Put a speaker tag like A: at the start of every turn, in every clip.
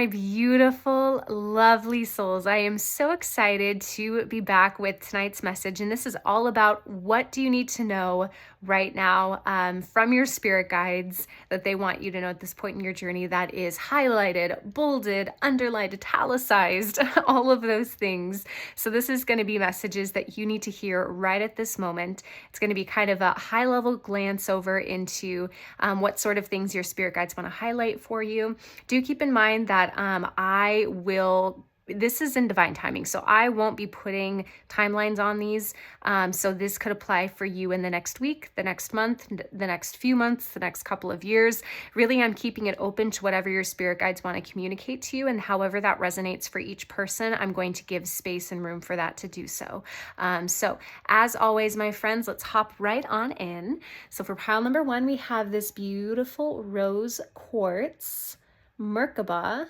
A: my beautiful, lovely souls. I am so excited to be back with tonight's message. And this is all about what do you need to know right now from your spirit guides that they want you to know at this point in your journey that is highlighted, bolded, underlined, italicized, all of those things. So this is going to be messages that you need to hear right at this moment. It's going to be kind of a high level glance over into what sort of things your spirit guides want to highlight for you. Do keep in mind that this is in divine timing, so I won't be putting timelines on these. So this could apply for you in the next week, the next month, the next few months, the next couple of years. Really, I'm keeping it open to whatever your spirit guides want to communicate to you, and however that resonates for each person, I'm going to give space and room for that to do so. So as always, my friends, let's hop right on in. So for pile number 1, we have this beautiful rose quartz Merkaba.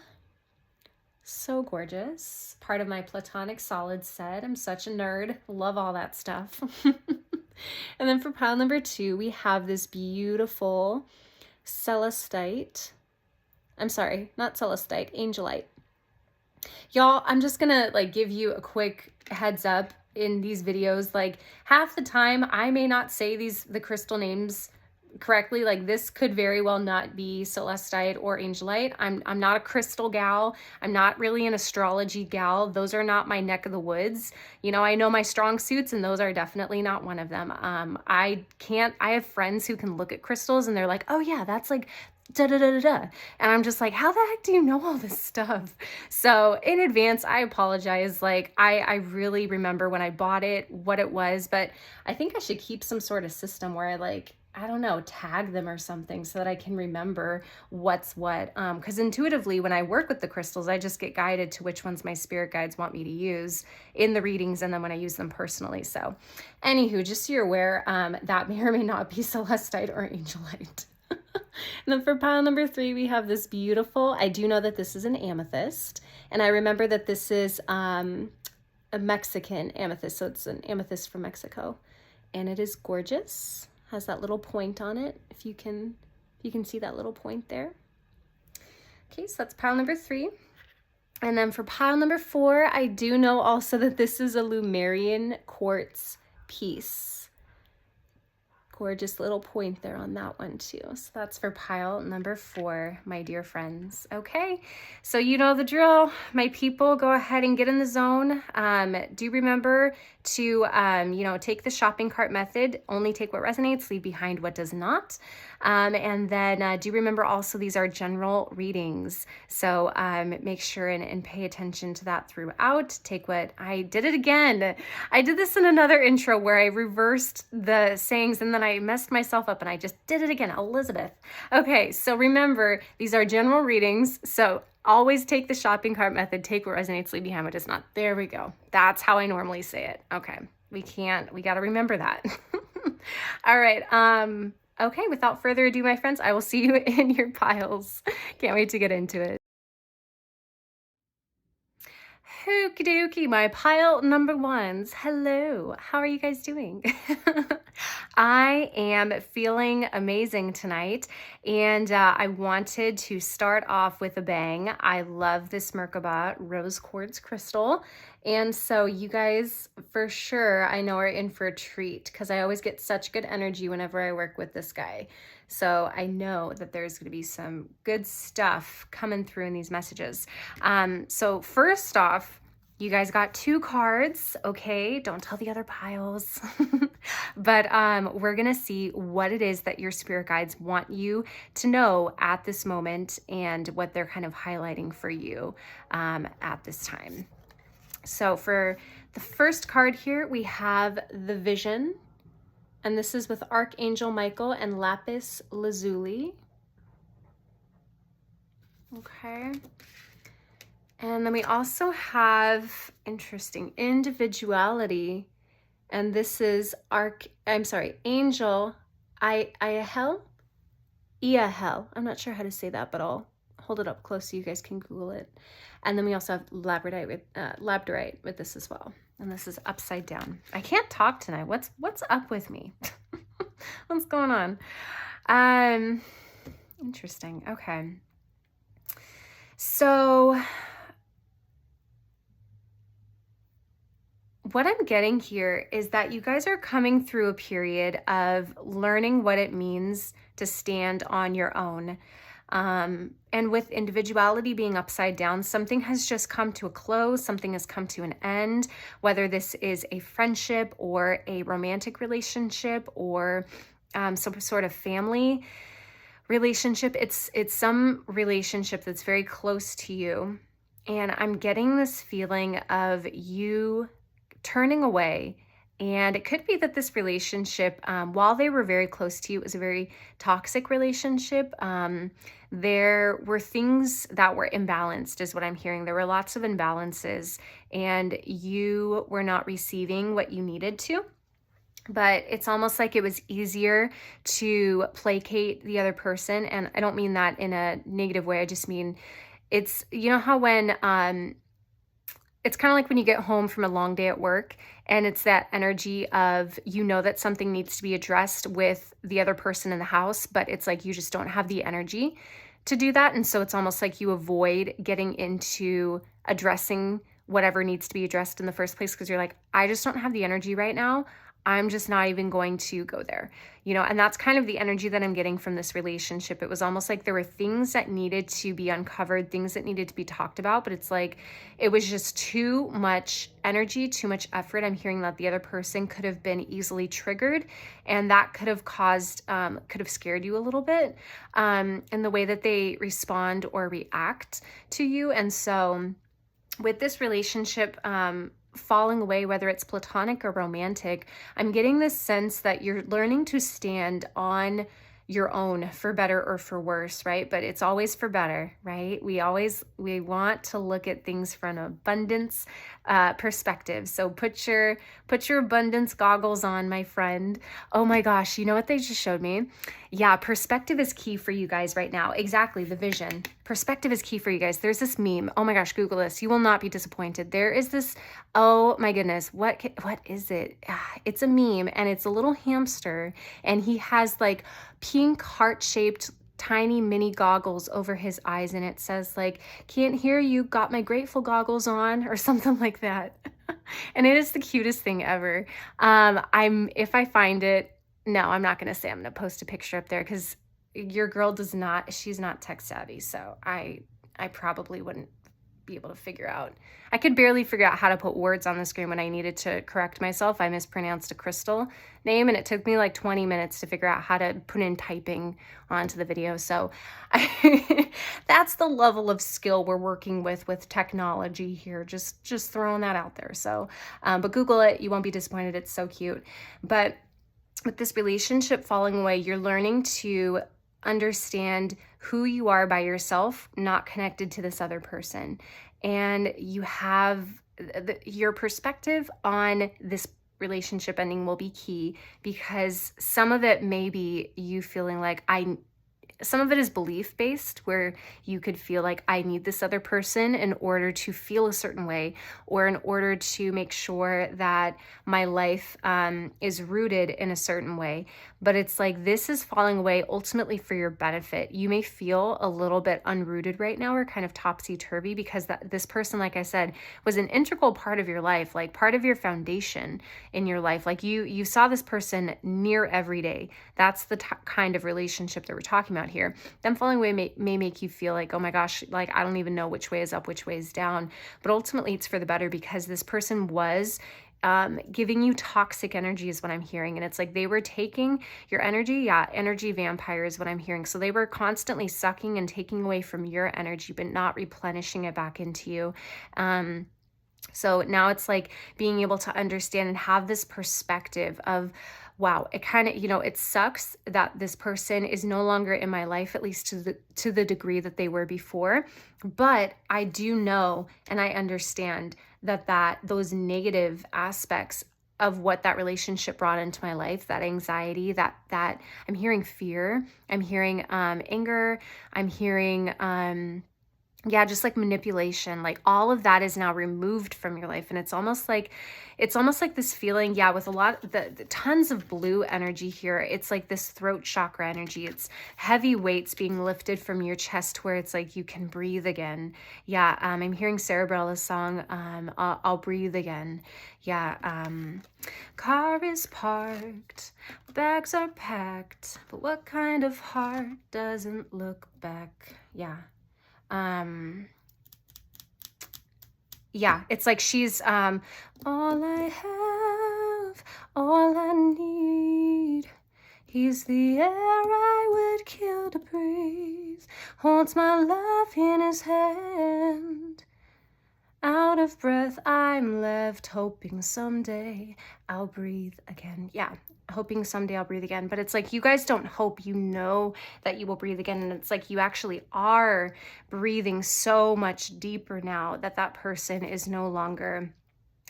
A: So gorgeous. Part of my platonic solid set. I'm such a nerd. Love all that stuff. And then for pile number 2, we have this beautiful celestite. I'm sorry, not celestite, angelite. Y'all, I'm just gonna give you a quick heads up in these videos. Half the time I may not say the crystal names correctly. This could very well not be celestite or angelite. I'm not a crystal gal. I'm not really an astrology gal. Those are not my neck of the woods. I know my strong suits, and those are definitely not one of them. I have friends who can look at crystals and they're like, oh yeah, that's da da da da da. And I'm just like, how the heck do you know all this stuff? So in advance, I apologize. I really remember when I bought it, what it was, but I think I should keep some sort of system where I don't know, tag them or something so that I can remember what's what. Because intuitively, when I work with the crystals, I just get guided to which ones my spirit guides want me to use in the readings and then when I use them personally. So anywho, just so you're aware, that may or may not be celestite or angelite. And then for pile number 3, we have this beautiful, I do know that this is an amethyst. And I remember that this is a Mexican amethyst. So it's an amethyst from Mexico. And it is gorgeous. Has that little point on it, if you can see that little point there. Okay, so that's pile number 3. And then for pile number 4, I do know also that this is a Lumerian quartz piece. Gorgeous little point there on that one too. So that's for pile number 4, my dear friends. Okay, so you know the drill, my people. Go ahead and get in the zone. Do remember to take the shopping cart method. Only take what resonates, leave behind what does not. And then do remember also these are general readings. So make sure and pay attention to that throughout. Take what I did it again. I did this in another intro where I reversed the sayings and then I messed myself up and I just did it again. Elizabeth. Okay, so remember, these are general readings. So always take the shopping cart method. Take what resonates, leave behind what does not. There we go. That's how I normally say it. Okay, we got to remember that. All right. Okay, without further ado, my friends, I will see you in your piles. Can't wait to get into it. Okie dokie, my pile number 1s. Hello, how are you guys doing? I am feeling amazing tonight, and I wanted to start off with a bang. I love this Merkaba rose quartz crystal, and so you guys for sure I know are in for a treat because I always get such good energy whenever I work with this guy. So I know that there's going to be some good stuff coming through in these messages. So first off, you guys got 2 cards, okay? Don't tell the other piles. But we're going to see what it is that your spirit guides want you to know at this moment and what they're kind of highlighting for you at this time. So for the first card here, we have the Vision. And this is with Archangel Michael and Lapis Lazuli. Okay. And then we also have, interesting, Individuality. And this is Angel Iahel. I'm not sure how to say that, but I'll hold it up close so you guys can Google it. And then we also have Labradorite with this as well. And this is upside down. I can't talk tonight. What's up with me? What's going on? Interesting. Okay. So what I'm getting here is that you guys are coming through a period of learning what it means to stand on your own. And with individuality being upside down, something has just come to a close, something has come to an end, whether this is a friendship or a romantic relationship or some sort of family relationship. It's some relationship that's very close to you. And I'm getting this feeling of you turning away. And it could be that this relationship, while they were very close to you, it was a very toxic relationship. There were things that were imbalanced, is what I'm hearing. There were lots of imbalances, and you were not receiving what you needed to. But it's almost like it was easier to placate the other person. And I don't mean that in a negative way. I just mean it's, you know how when it's kind of like when you get home from a long day at work and it's that energy of, you know, that something needs to be addressed with the other person in the house, but it's like you just don't have the energy to do that. And so it's almost like you avoid getting into addressing whatever needs to be addressed in the first place because you're like, I just don't have the energy right now. I'm just not even going to go there, you know, and that's kind of the energy that I'm getting from this relationship. It was almost like there were things that needed to be uncovered, things that needed to be talked about, but it's like it was just too much energy, too much effort. I'm hearing that the other person could have been easily triggered, and that could have caused, could have scared you a little bit in the way that they respond or react to you. And so with this relationship, falling away, whether it's platonic or romantic, I'm getting this sense that you're learning to stand on your own for better or for worse, right? But it's always for better, right? We want to look at things from an abundance perspective. So put your abundance goggles on, my friend. Oh my gosh, you know what they just showed me? Yeah, perspective is key for you guys right now. Exactly, the vision. Perspective is key for you guys. There's this meme. Oh my gosh, Google this. You will not be disappointed. There is this, oh my goodness, what is it? It's a meme, and it's a little hamster, and he has like pink heart-shaped tiny mini goggles over his eyes, and it says like, can't hear you, got my grateful goggles on, or something like that. And it is the cutest thing ever. If I find it, no, I'm not going to say I'm going to post a picture up there because your girl she's not tech savvy. So I probably wouldn't be able to figure out. I could barely figure out how to put words on the screen when I needed to correct myself. I mispronounced a crystal name, and it took me like 20 minutes to figure out how to put in typing onto the video. So that's the level of skill we're working with technology here. Just throwing that out there. So, but Google it. You won't be disappointed. It's so cute. But with this relationship falling away, you're learning to understand who you are by yourself, not connected to this other person. And you have your perspective on this relationship ending will be key, because some of it may be you feeling like some of it is belief based, where you could feel like I need this other person in order to feel a certain way, or in order to make sure that my life is rooted in a certain way. But it's like this is falling away ultimately for your benefit. You may feel a little bit unrooted right now, or kind of topsy-turvy, because this person, like I said, was an integral part of your life, like part of your foundation in your life. Like you saw this person near every day. That's the kind of relationship that we're talking about here. Them falling away may make you feel like, oh my gosh, like I don't even know which way is up, which way is down. But ultimately it's for the better, because this person was giving you toxic energy is what I'm hearing. And it's like they were taking your energy. Yeah, energy vampire is what I'm hearing. So they were constantly sucking and taking away from your energy, but not replenishing it back into you. So now it's like being able to understand and have this perspective of, wow, it kind of, it sucks that this person is no longer in my life, at least to the degree that they were before. But I do know and I understand that those negative aspects of what that relationship brought into my life, that anxiety, that I'm hearing fear, I'm hearing anger, I'm hearing yeah, just like manipulation, like all of that is now removed from your life. And it's almost like this feeling, yeah, with a lot the tons of blue energy here. It's like this throat chakra energy. It's heavy weights being lifted from your chest where it's like you can breathe again. Yeah, I'm hearing Cerebella's song, I'll breathe again. Yeah, car is parked, bags are packed, but what kind of heart doesn't look back? Yeah. Um, yeah, it's like she's all I have, all I need. He's the air I would kill to breathe, holds my life in his hand. Out of breath, I'm left hoping someday I'll breathe again. Yeah, hoping someday I'll breathe again. But it's like you guys don't hope, you know that you will breathe again. And it's like you actually are breathing so much deeper now that that person is no longer.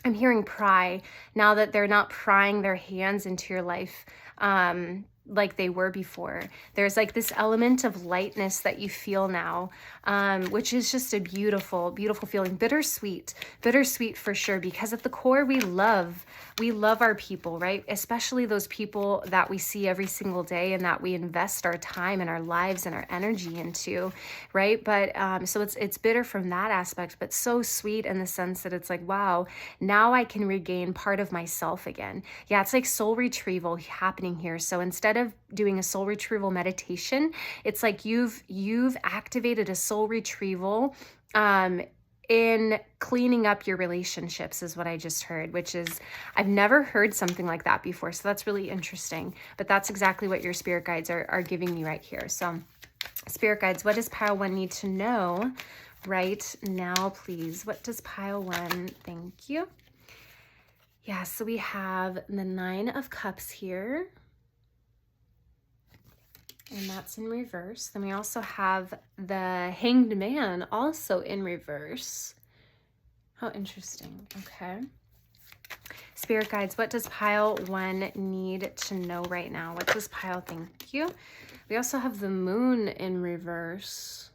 A: I'm hearing pry now that they're not prying their hands into your life like they were before. There's like this element of lightness that you feel now, which is just a beautiful, beautiful feeling. Bittersweet for sure, because at the core, we love our people, right? Especially those people that we see every single day and that we invest our time and our lives and our energy into, right? But so it's bitter from that aspect, but so sweet in the sense that it's like, wow, now I can regain part of myself again. Yeah, it's like soul retrieval happening here. So instead of doing a soul retrieval meditation, it's like you've activated a soul retrieval in cleaning up your relationships, is what I just heard, which is, I've never heard something like that before. So that's really interesting. But that's exactly what your spirit guides are giving you right here. So spirit guides, what does pile 1 need to know right now, please? What does pile 1? Thank you. Yeah, so we have the 9 of Cups here. And that's in reverse. Then we also have the Hanged Man also in reverse. How interesting. Okay. Spirit guides, what does pile 1 need to know right now? What does pile, thank you. We also have the Moon in reverse.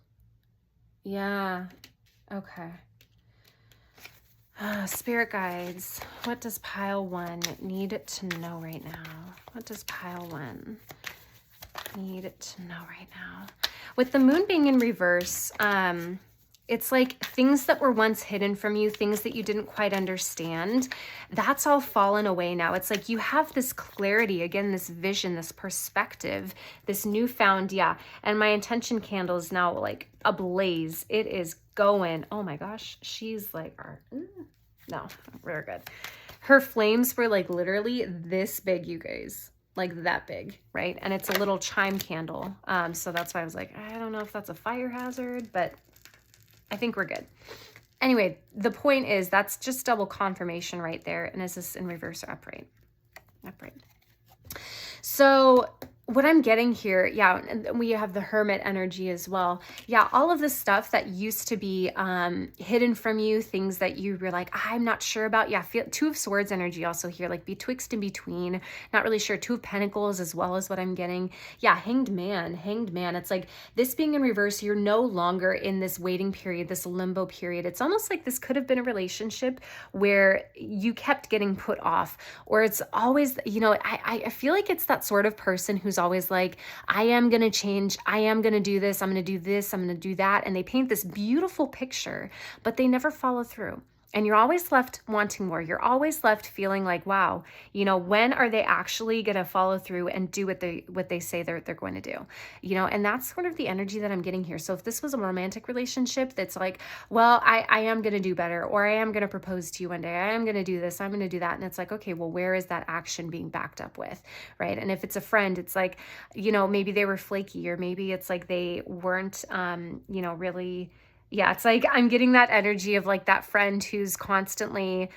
A: Yeah. Okay. Spirit guides, what does pile 1 need to know right now? What does pile 1 need to know right now? With the Moon being in reverse, it's like things that were once hidden from you, things that you didn't quite understand, that's all fallen away now. It's like you have this clarity, again, this vision, this perspective, this newfound, yeah. And my intention candle is now like ablaze. It is going, oh my gosh, she's like, no, very good. Her flames were like literally this big, you guys. Like that big, right? And it's a little chime candle. So that's why I was like, I don't know if that's a fire hazard, but I think we're good. Anyway, the point is that's just double confirmation right there. And is this in reverse or upright? Upright. So what I'm getting here, yeah, and we have the Hermit energy as well. Yeah, all of the stuff that used to be hidden from you, things that you were like, I'm not sure about. Yeah, feel 2 of Swords energy also here, like betwixt and between, not really sure. 2 of Pentacles as well as what I'm getting. Yeah, Hanged Man. It's like this being in reverse, you're no longer in this waiting period, this limbo period. It's almost like this could have been a relationship where you kept getting put off, or it's always, you know, I feel like it's that sort of person who's always like, I am going to change. I am going to do this. I'm going to do this. I'm going to do that. And they paint this beautiful picture, but they never follow through. And you're always left wanting more. You're always left feeling like, wow, you know, when are they actually going to follow through and do what they say they're going to do? You know, and that's sort of the energy that I'm getting here. So if this was a romantic relationship that's like, well, I am going to do better, or I am going to propose to you one day, I am going to do this, I'm going to do that. And it's like, okay, well, where is that action being backed up with, right? And if it's a friend, it's like, you know, maybe they were flaky, or maybe it's like they weren't, you know, really. Yeah, it's like I'm getting that energy of like that friend who's constantly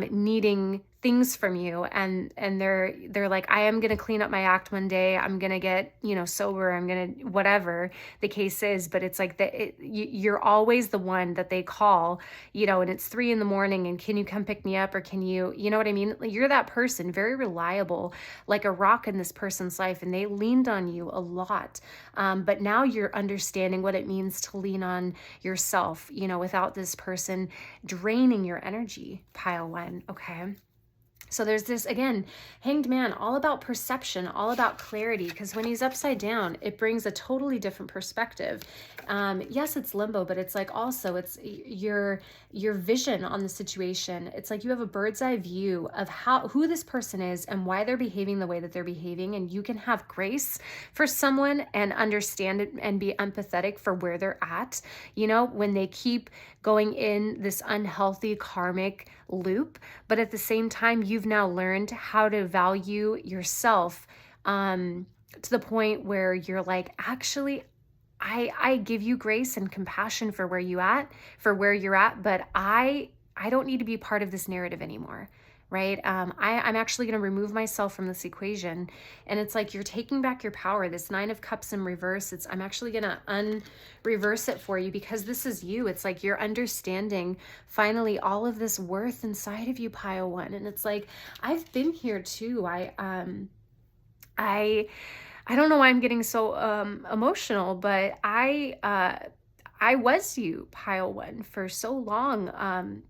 A: needing things from you, and they're like, I am going to clean up my act one day, I'm going to get, sober, I'm going to, whatever the case is. But it's like you're always the one that they call, and it's 3 a.m, and can you come pick me up, or can you know what I mean? Like, you're that person, very reliable, like a rock in this person's life, and they leaned on you a lot. But now you're understanding what it means to lean on yourself, without this person draining your energy, pile one. Okay. So there's this, again, Hanged Man, all about perception, all about clarity, because when he's upside down, it brings a totally different perspective. Yes, it's limbo, but it's like also it's your vision on the situation. It's like you have a bird's eye view of who this person is and why they're behaving the way that they're behaving, and you can have grace for someone and understand it and be empathetic for where they're at, when they keep going in this unhealthy karmic loop. But at the same time, you've now learned how to value yourself, to the point where you're like, actually, I give you grace and compassion for where you're at, but I don't need to be part of this narrative anymore. Right? I'm actually going to remove myself from this equation. And it's like, you're taking back your power. This 9 of Cups in reverse, I'm actually going to unreverse it for you, because this is you. It's like you're understanding finally all of this worth inside of you, pile one. And it's like, I've been here too. I don't know why I'm getting so emotional, but I was you, pile one, for so long.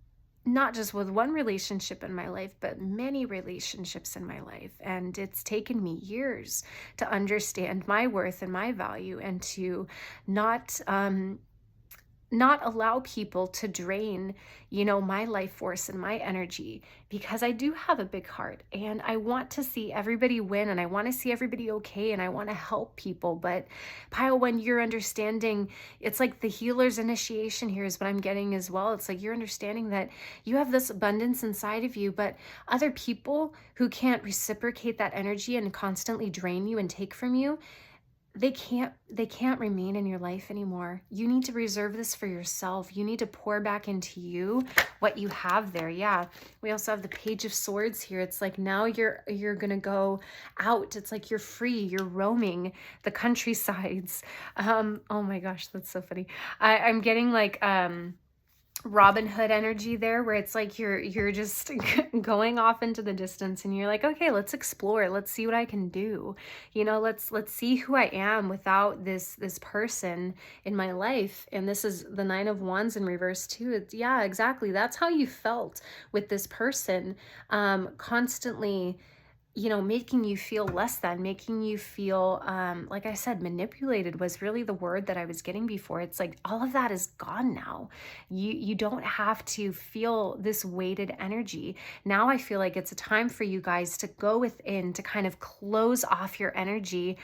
A: Not just with one relationship in my life, but many relationships in my life. And it's taken me years to understand my worth and my value, and to not allow people to drain, my life force and my energy, because I do have a big heart and I want to see everybody win, and I want to see everybody okay, and I want to help people. But pile one, you're understanding, it's like the healer's initiation here is what I'm getting as well. It's like you're understanding that you have this abundance inside of you, but other people who can't reciprocate that energy and constantly drain you and take from you, they can't remain in your life anymore. You need to reserve this for yourself. You need to pour back into you what you have there. Yeah. We also have the Page of Swords here. It's like now you're going to go out. It's like you're free. You're roaming the countrysides. Oh my gosh, that's so funny. I'm getting like Robin Hood energy there, where it's like you're just going off into the distance, and you're like, okay, let's explore, let's see what I can do, let's see who I am without this person in my life. And this is the 9 of Wands in reverse too. Yeah, exactly, that's how you felt with this person, constantly making you feel less than, making you feel, like I said, manipulated was really the word that I was getting before. It's like all of that is gone now. You don't have to feel this weighted energy. Now I feel like it's a time for you guys to go within, to kind of close off your energy,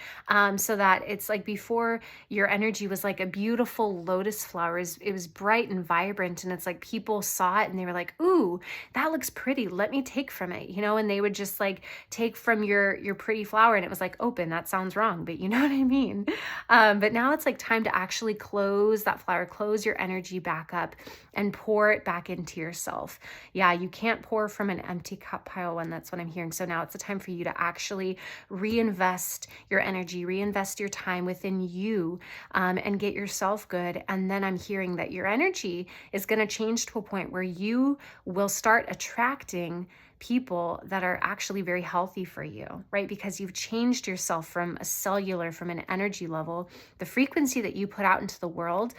A: so that it's like before, your energy was like a beautiful lotus flower. It was bright and vibrant, and it's like people saw it and they were like, ooh, that looks pretty, let me take from it, and they would just like take from your pretty flower, and it was like, open, that sounds wrong, but you know what I mean. But now it's like time to actually close that flower, close your energy back up, and pour it back into yourself. Yeah, you can't pour from an empty cup, pile one. That's what I'm hearing. So now it's a time for you to actually reinvest your energy, reinvest your time within you, and get yourself good. And then I'm hearing that your energy is going to change to a point where you will start attracting people that are actually very healthy for you, right? Because you've changed yourself from an energy level, the frequency that you put out into the world.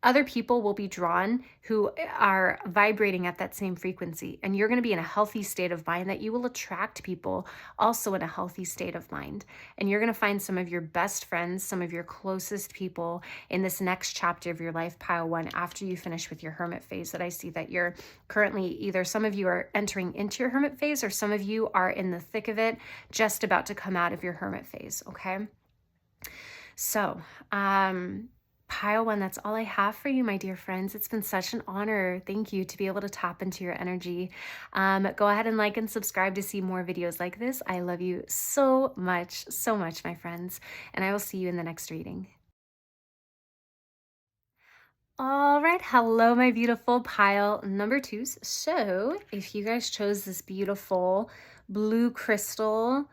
A: Other people will be drawn who are vibrating at that same frequency, and you're going to be in a healthy state of mind, that you will attract people also in a healthy state of mind. And you're going to find some of your best friends, some of your closest people in this next chapter of your life, pile one, after you finish with your hermit phase. That I see that you're currently, either some of you are entering into your hermit phase, or some of you are in the thick of it, just about to come out of your hermit phase. Okay. So, pile one, that's all I have for you, my dear friends. It's been such an honor, thank you, to be able to tap into your energy. Go ahead and like and subscribe to see more videos like this. I love you so much, my friends, and I will see you in the next reading. All right, hello, my beautiful pile number twos. So, if you guys chose this beautiful blue crystal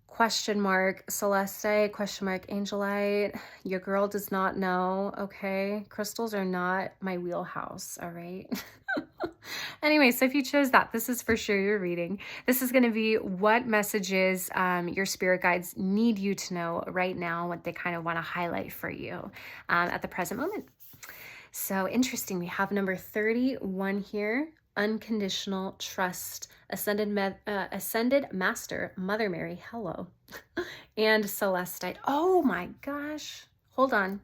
A: question mark celestite question mark angelite, your girl does not know. Okay, crystals are not my wheelhouse. All right. Anyway, so if you chose that, this is for sure your reading. This is going to be what messages your spirit guides need you to know right now, what they kind of want to highlight for you at the present moment. So interesting. We have number 31 here. Unconditional trust. Ascended Master, Mother Mary. Hello. And Celestite. Oh my gosh. Hold on.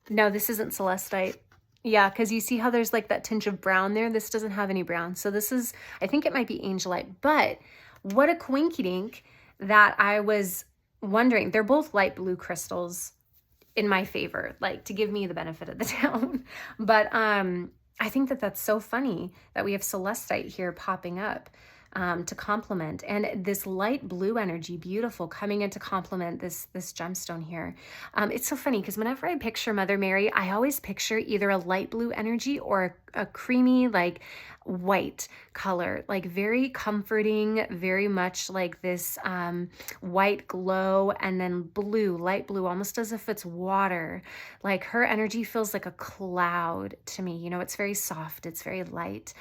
A: No, this isn't Celestite. Yeah, because you see how there's like that tinge of brown there? This doesn't have any brown. So this is, I think it might be Angelite. But what a coinkydink that I was wondering. They're both light blue crystals in my favor, like to give me the benefit of the doubt. But I think that that's so funny that we have Celestite here popping up to complement, and this light blue energy, beautiful, coming in to complement this gemstone here. It's so funny because whenever I picture Mother Mary, I always picture either a light blue energy or a creamy, like white color, like very comforting, very much like this white glow, and then blue, light blue, almost as if it's water. Like her energy feels like a cloud to me. You know, it's very soft, it's very light.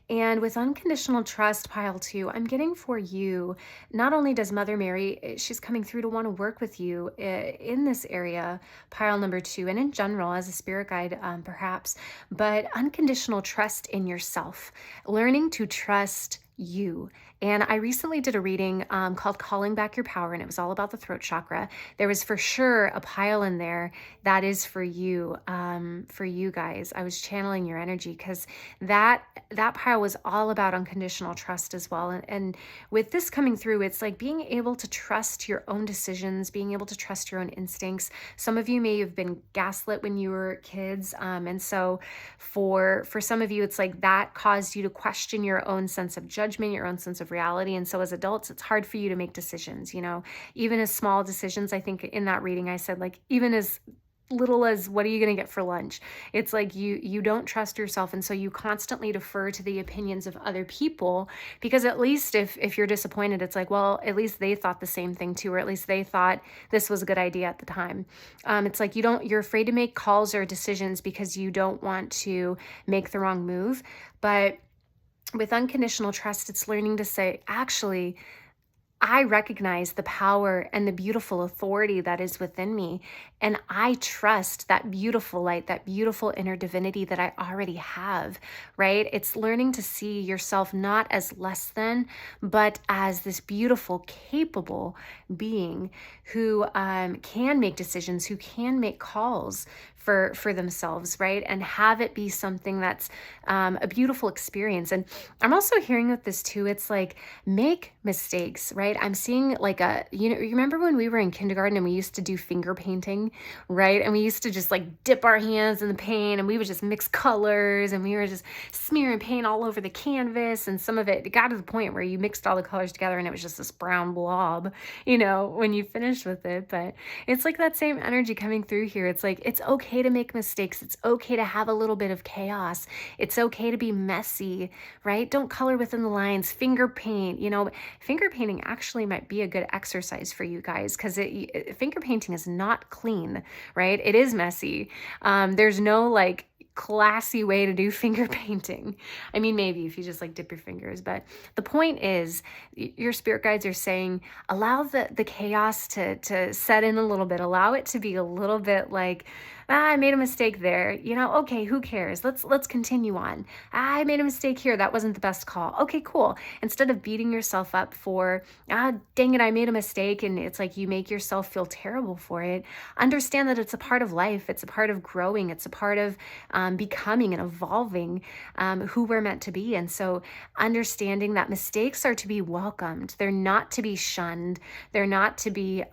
A: And with unconditional trust, pile two, I'm getting for you, not only does Mother Mary, she's coming through to want to work with you in this area, pile number two, and in general as a spirit guide, perhaps, but unconditional trust in yourself, learning to trust you. And I recently did a reading called Calling Back Your Power, and it was all about the throat chakra. There was for sure a pile in there that is for you guys. I was channeling your energy because that pile was all about unconditional trust as well. And with this coming through, it's like being able to trust your own decisions, being able to trust your own instincts. Some of you may have been gaslit when you were kids, and so for some of you, it's like that caused you to question your own sense of judgment, your own sense of reality. And so as adults, it's hard for you to make decisions, you know, even as small decisions. I think in that reading, I said, like, even as little as what are you going to get for lunch? It's like you don't trust yourself, and so you constantly defer to the opinions of other people, because at least if you're disappointed, it's like, well, at least they thought the same thing too, or at least they thought this was a good idea at the time. It's like you're afraid to make calls or decisions because you don't want to make the wrong move. But with unconditional trust, it's learning to say, actually, I recognize the power and the beautiful authority that is within me. And I trust that beautiful light, that beautiful inner divinity that I already have, right? It's learning to see yourself not as less than, but as this beautiful, capable being who can make decisions, who can make calls for themselves, right? And have it be something that's a beautiful experience. And I'm also hearing with this too, it's like, make mistakes, right? I'm seeing like you remember when we were in kindergarten and we used to do finger painting, right? And we used to just like dip our hands in the paint and we would just mix colors and we were just smearing paint all over the canvas. And some of it got to the point where you mixed all the colors together and it was just this brown blob, you know, when you finished with it. But it's like that same energy coming through here. It's like, it's okay to make mistakes. It's okay to have a little bit of chaos. It's okay to be messy, right? Don't color within the lines, finger paint, you know. Finger painting actually might be a good exercise for you guys, because finger painting is not clean, right? It is messy. There's no like classy way to do finger painting. I mean, maybe if you just like dip your fingers, but the point is your spirit guides are saying, allow the chaos to set in a little bit, allow it to be a little bit like, I made a mistake there. You know, okay, who cares? Let's continue on. I made a mistake here. That wasn't the best call. Okay, cool. Instead of beating yourself up for, dang it, I made a mistake, and it's like you make yourself feel terrible for it, understand that it's a part of life. It's a part of growing. It's a part of becoming and evolving who we're meant to be. And so understanding that mistakes are to be welcomed. They're not to be shunned. They're not to be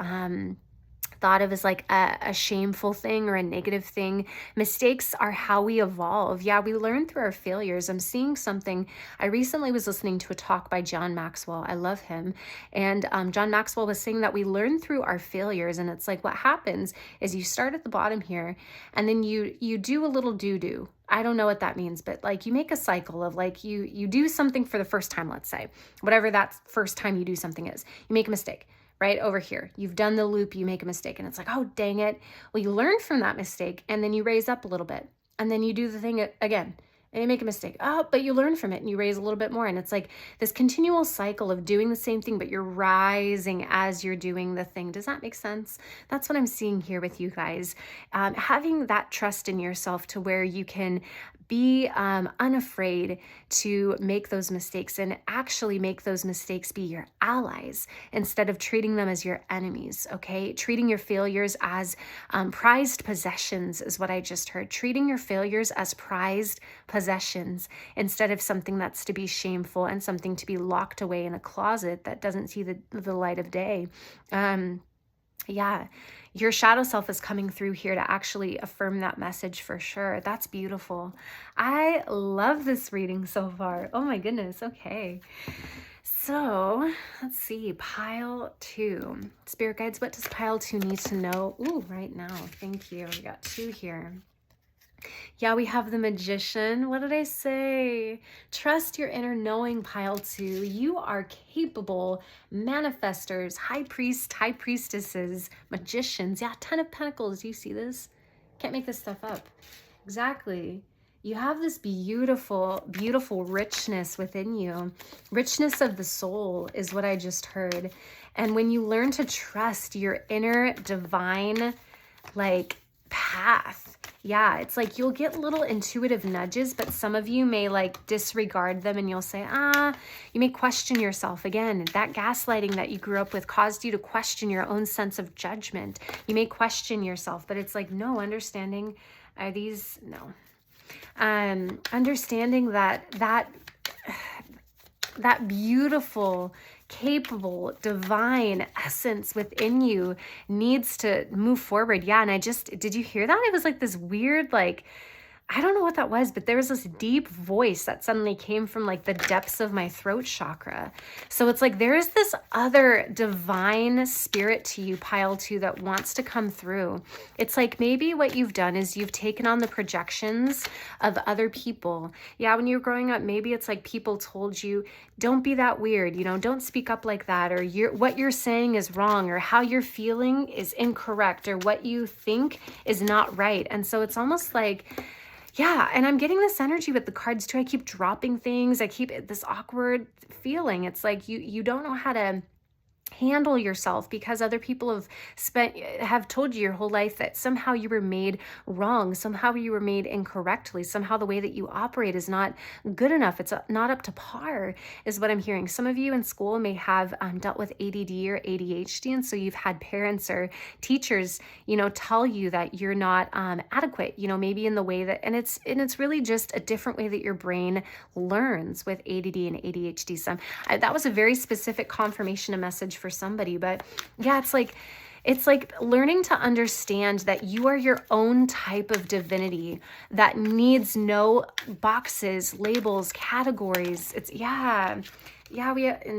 A: thought of as like a shameful thing or a negative thing. Mistakes are how we evolve. Yeah, we learn through our failures. I'm seeing something. I recently was listening to a talk by John Maxwell. I love him. And John Maxwell was saying that we learn through our failures. And it's like what happens is you start at the bottom here and then you do a little doo-doo. I don't know what that means, but like you make a cycle of like you do something for the first time, let's say, whatever that first time you do something is, you make a mistake. Right over here, you've done the loop, you make a mistake, and it's like, oh, dang it. Well, you learn from that mistake, and then you raise up a little bit, and then you do the thing again, and you make a mistake. Oh, but you learn from it, and you raise a little bit more, and it's like this continual cycle of doing the same thing, but you're rising as you're doing the thing. Does that make sense? That's what I'm seeing here with you guys. Having that trust in yourself to where you can be unafraid to make those mistakes and actually make those mistakes be your allies instead of treating them as your enemies, okay? Treating your failures as prized possessions is what I just heard. Treating your failures as prized possessions instead of something that's to be shameful and something to be locked away in a closet that doesn't see the light of day. Yeah, your shadow self is coming through here to actually affirm that message for sure. That's beautiful. I love this reading so far. Oh my goodness. Okay. So let's see. Pile 2. Spirit guides, what does pile 2 need to know? Ooh, right now. Thank you. We got 2 here. Yeah, we have the Magician. What did I say? Trust your inner knowing, pile 2. You are capable manifestors, high priests, high priestesses, magicians. Yeah, 10 of Pentacles. Do you see this? Can't make this stuff up. Exactly. You have this beautiful, beautiful richness within you. Richness of the soul is what I just heard. And when you learn to trust your inner divine, like, path, yeah, it's like you'll get little intuitive nudges, but some of you may like disregard them and you'll say, you may question yourself. Again, that gaslighting that you grew up with caused you to question your own sense of judgment. You may question yourself, but it's like, no, understanding, are these, no. Understanding that beautiful, capable, divine essence within you needs to move forward. Yeah, and did you hear that? It was like this weird, like, I don't know what that was, but there was this deep voice that suddenly came from like the depths of my throat chakra. So it's like there is this other divine spirit to you, pile 2, that wants to come through. It's like maybe what you've done is you've taken on the projections of other people. Yeah, when you were growing up, maybe it's like people told you, don't be that weird, don't speak up like that, or what you're saying is wrong, or how you're feeling is incorrect, or what you think is not right. And so it's almost like, yeah, and I'm getting this energy with the cards too. I keep dropping things. I keep this awkward feeling. It's like you don't know how to handle yourself because other people have told you your whole life that somehow you were made wrong, somehow you were made incorrectly, somehow the way that you operate is not good enough, it's not up to par, is what I'm hearing. Some of you in school may have dealt with ADD or ADHD, and so you've had parents or teachers tell you that you're not adequate, maybe in the way that, and it's really just a different way that your brain learns with ADD and ADHD. That was a very specific confirmation message for somebody, but yeah, it's like learning to understand that you are your own type of divinity that needs no boxes, labels, categories. And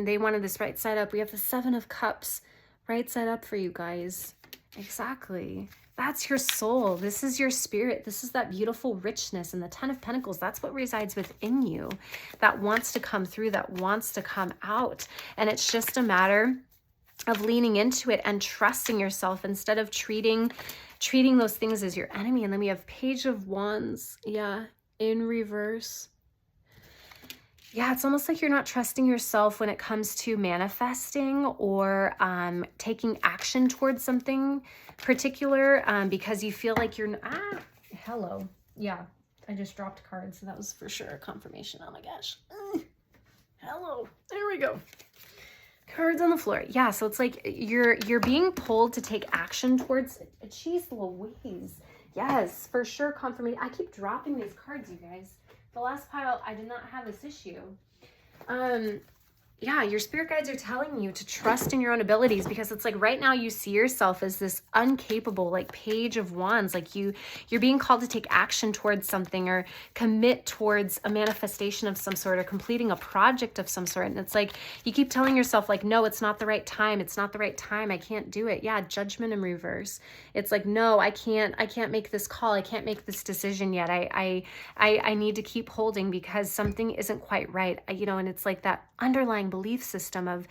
A: they wanted this right side up. We have the 7 of Cups right side up for you guys. Exactly. That's your soul. This is your spirit. This is that beautiful richness. And the 10 of Pentacles, that's what resides within you, that wants to come through, that wants to come out. And it's just a matter of leaning into it and trusting yourself instead of treating those things as your enemy. And then we have Page of Wands, yeah, in reverse. Yeah, it's almost like you're not trusting yourself when it comes to manifesting or taking action towards something particular because you feel like you're, hello. Yeah, I just dropped cards, so that was for sure a confirmation. Oh my gosh. Hello, there we go. Cards on the floor. Yeah, so it's like you're being pulled to take action towards, jeez Louise. Yes, for sure confirmation. I keep dropping these cards, you guys. The last pile, I did not have this issue. yeah, your spirit guides are telling you to trust in your own abilities, because it's like right now you see yourself as this uncapable, like page of wands, like you're being called to take action towards something or commit towards a manifestation of some sort or completing a project of some sort. And it's like you keep telling yourself like, no, it's not the right time. It's not the right time. I can't do it. Yeah, judgment in reverse. It's like, no, I can't make this call. I can't make this decision yet. I need to keep holding because something isn't quite right. You know, and it's like that underlying belief system of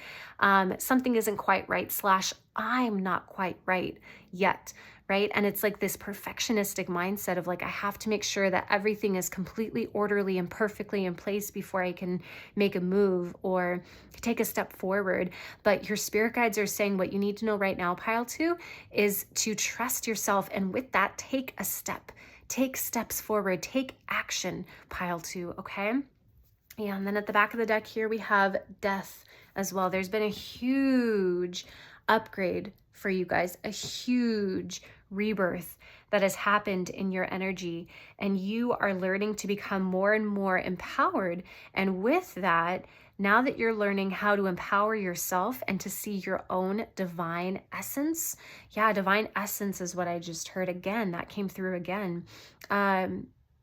A: something isn't quite right / I'm not quite right yet, right? And it's like this perfectionistic mindset of like, I have to make sure that everything is completely orderly and perfectly in place before I can make a move or take a step forward. But your spirit guides are saying what you need to know right now, pile 2, is to trust yourself. And with that, take a step. Take steps forward. Take action, pile 2, okay? Yeah, and then at the back of the deck here, we have death as well. There's been a huge upgrade for you guys, a huge rebirth that has happened in your energy, and you are learning to become more and more empowered. And with that, now that you're learning how to empower yourself and to see your own divine essence, yeah, divine essence is what I just heard again. That came through again.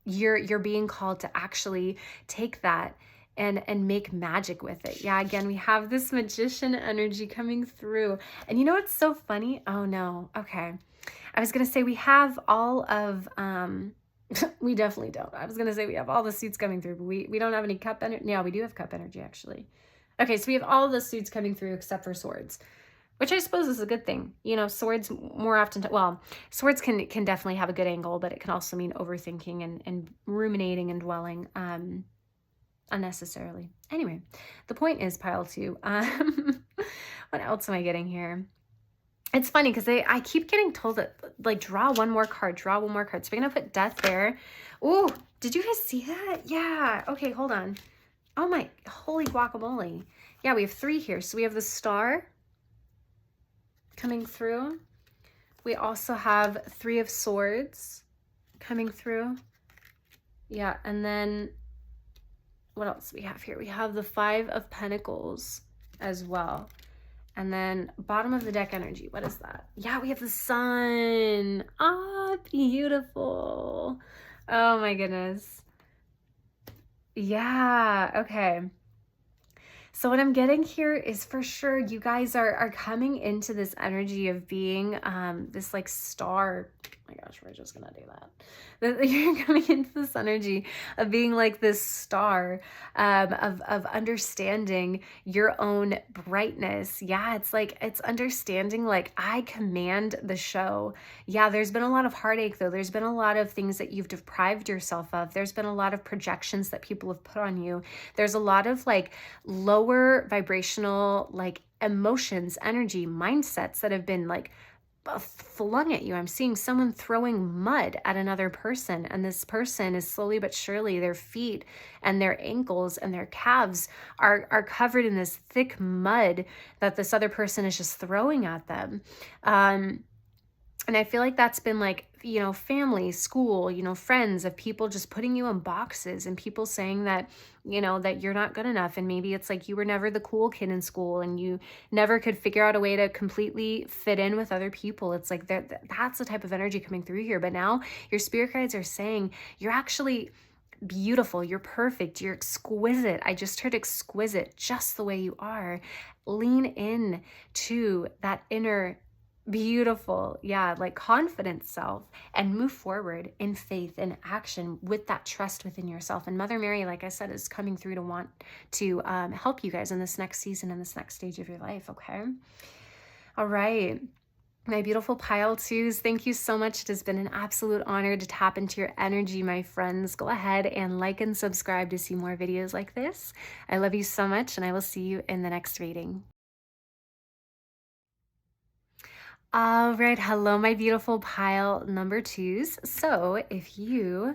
A: You're being called to actually take that and make magic with it. Yeah, again, we have this magician energy coming through. And you know what's so funny? Oh no, okay. I was gonna say we have all of, we definitely don't. I was gonna say we have all the suits coming through, but we don't have any cup energy. Yeah, we do have cup energy actually. Okay, so we have all the suits coming through except for swords, which I suppose is a good thing. You know, swords more often, well, swords can definitely have a good angle, but it can also mean overthinking and ruminating and dwelling unnecessarily. Anyway, the point is, pile 2. What else am I getting here? It's funny because I keep getting told that, like, draw one more card. So we're gonna put death there. Oh, did you guys see that? Yeah. Okay, hold on. Oh my, holy guacamole. Yeah, we have 3 here. So we have the star coming through. We also have 3 of swords coming through. Yeah, and then what else do we have here? We have the 5 of pentacles as well. And then bottom of the deck energy, what is that? Yeah, we have the sun. Ah, beautiful. Oh my goodness. Yeah, okay. So what I'm getting here is for sure you guys are coming into this energy of being this like star. Oh my gosh, we're just gonna do that. You're coming into this energy of being like this star, of understanding your own brightness. Yeah, it's like, it's understanding like I command the show. Yeah, there's been a lot of heartache though. There's been a lot of things that you've deprived yourself of. There's been a lot of projections that people have put on you. There's a lot of like lower vibrational, like emotions, energy, mindsets that have been like flung at you. I'm seeing someone throwing mud at another person, and this person is slowly but surely, their feet and their ankles and their calves are covered in this thick mud that this other person is just throwing at them. And I feel like that's been like, you know, family, school, you know, friends, of people just putting you in boxes and people saying that, you know, that you're not good enough. And maybe it's like you were never the cool kid in school and you never could figure out a way to completely fit in with other people. It's like that's the type of energy coming through here. But now your spirit guides are saying you're actually beautiful, you're perfect, you're exquisite. I just heard exquisite, just the way you are. Lean in to that inner beautiful, yeah, like confident self, and move forward in faith and action with that trust within yourself. And Mother Mary, like I said, is coming through to want to help you guys in this next season, in this next stage of your life. Okay. All right. My beautiful pile 2s, thank you so much. It has been an absolute honor to tap into your energy, my friends. Go ahead and like and subscribe to see more videos like this. I love you so much, and I will see you in the next reading. All right, hello, my beautiful pile number 2s. So if you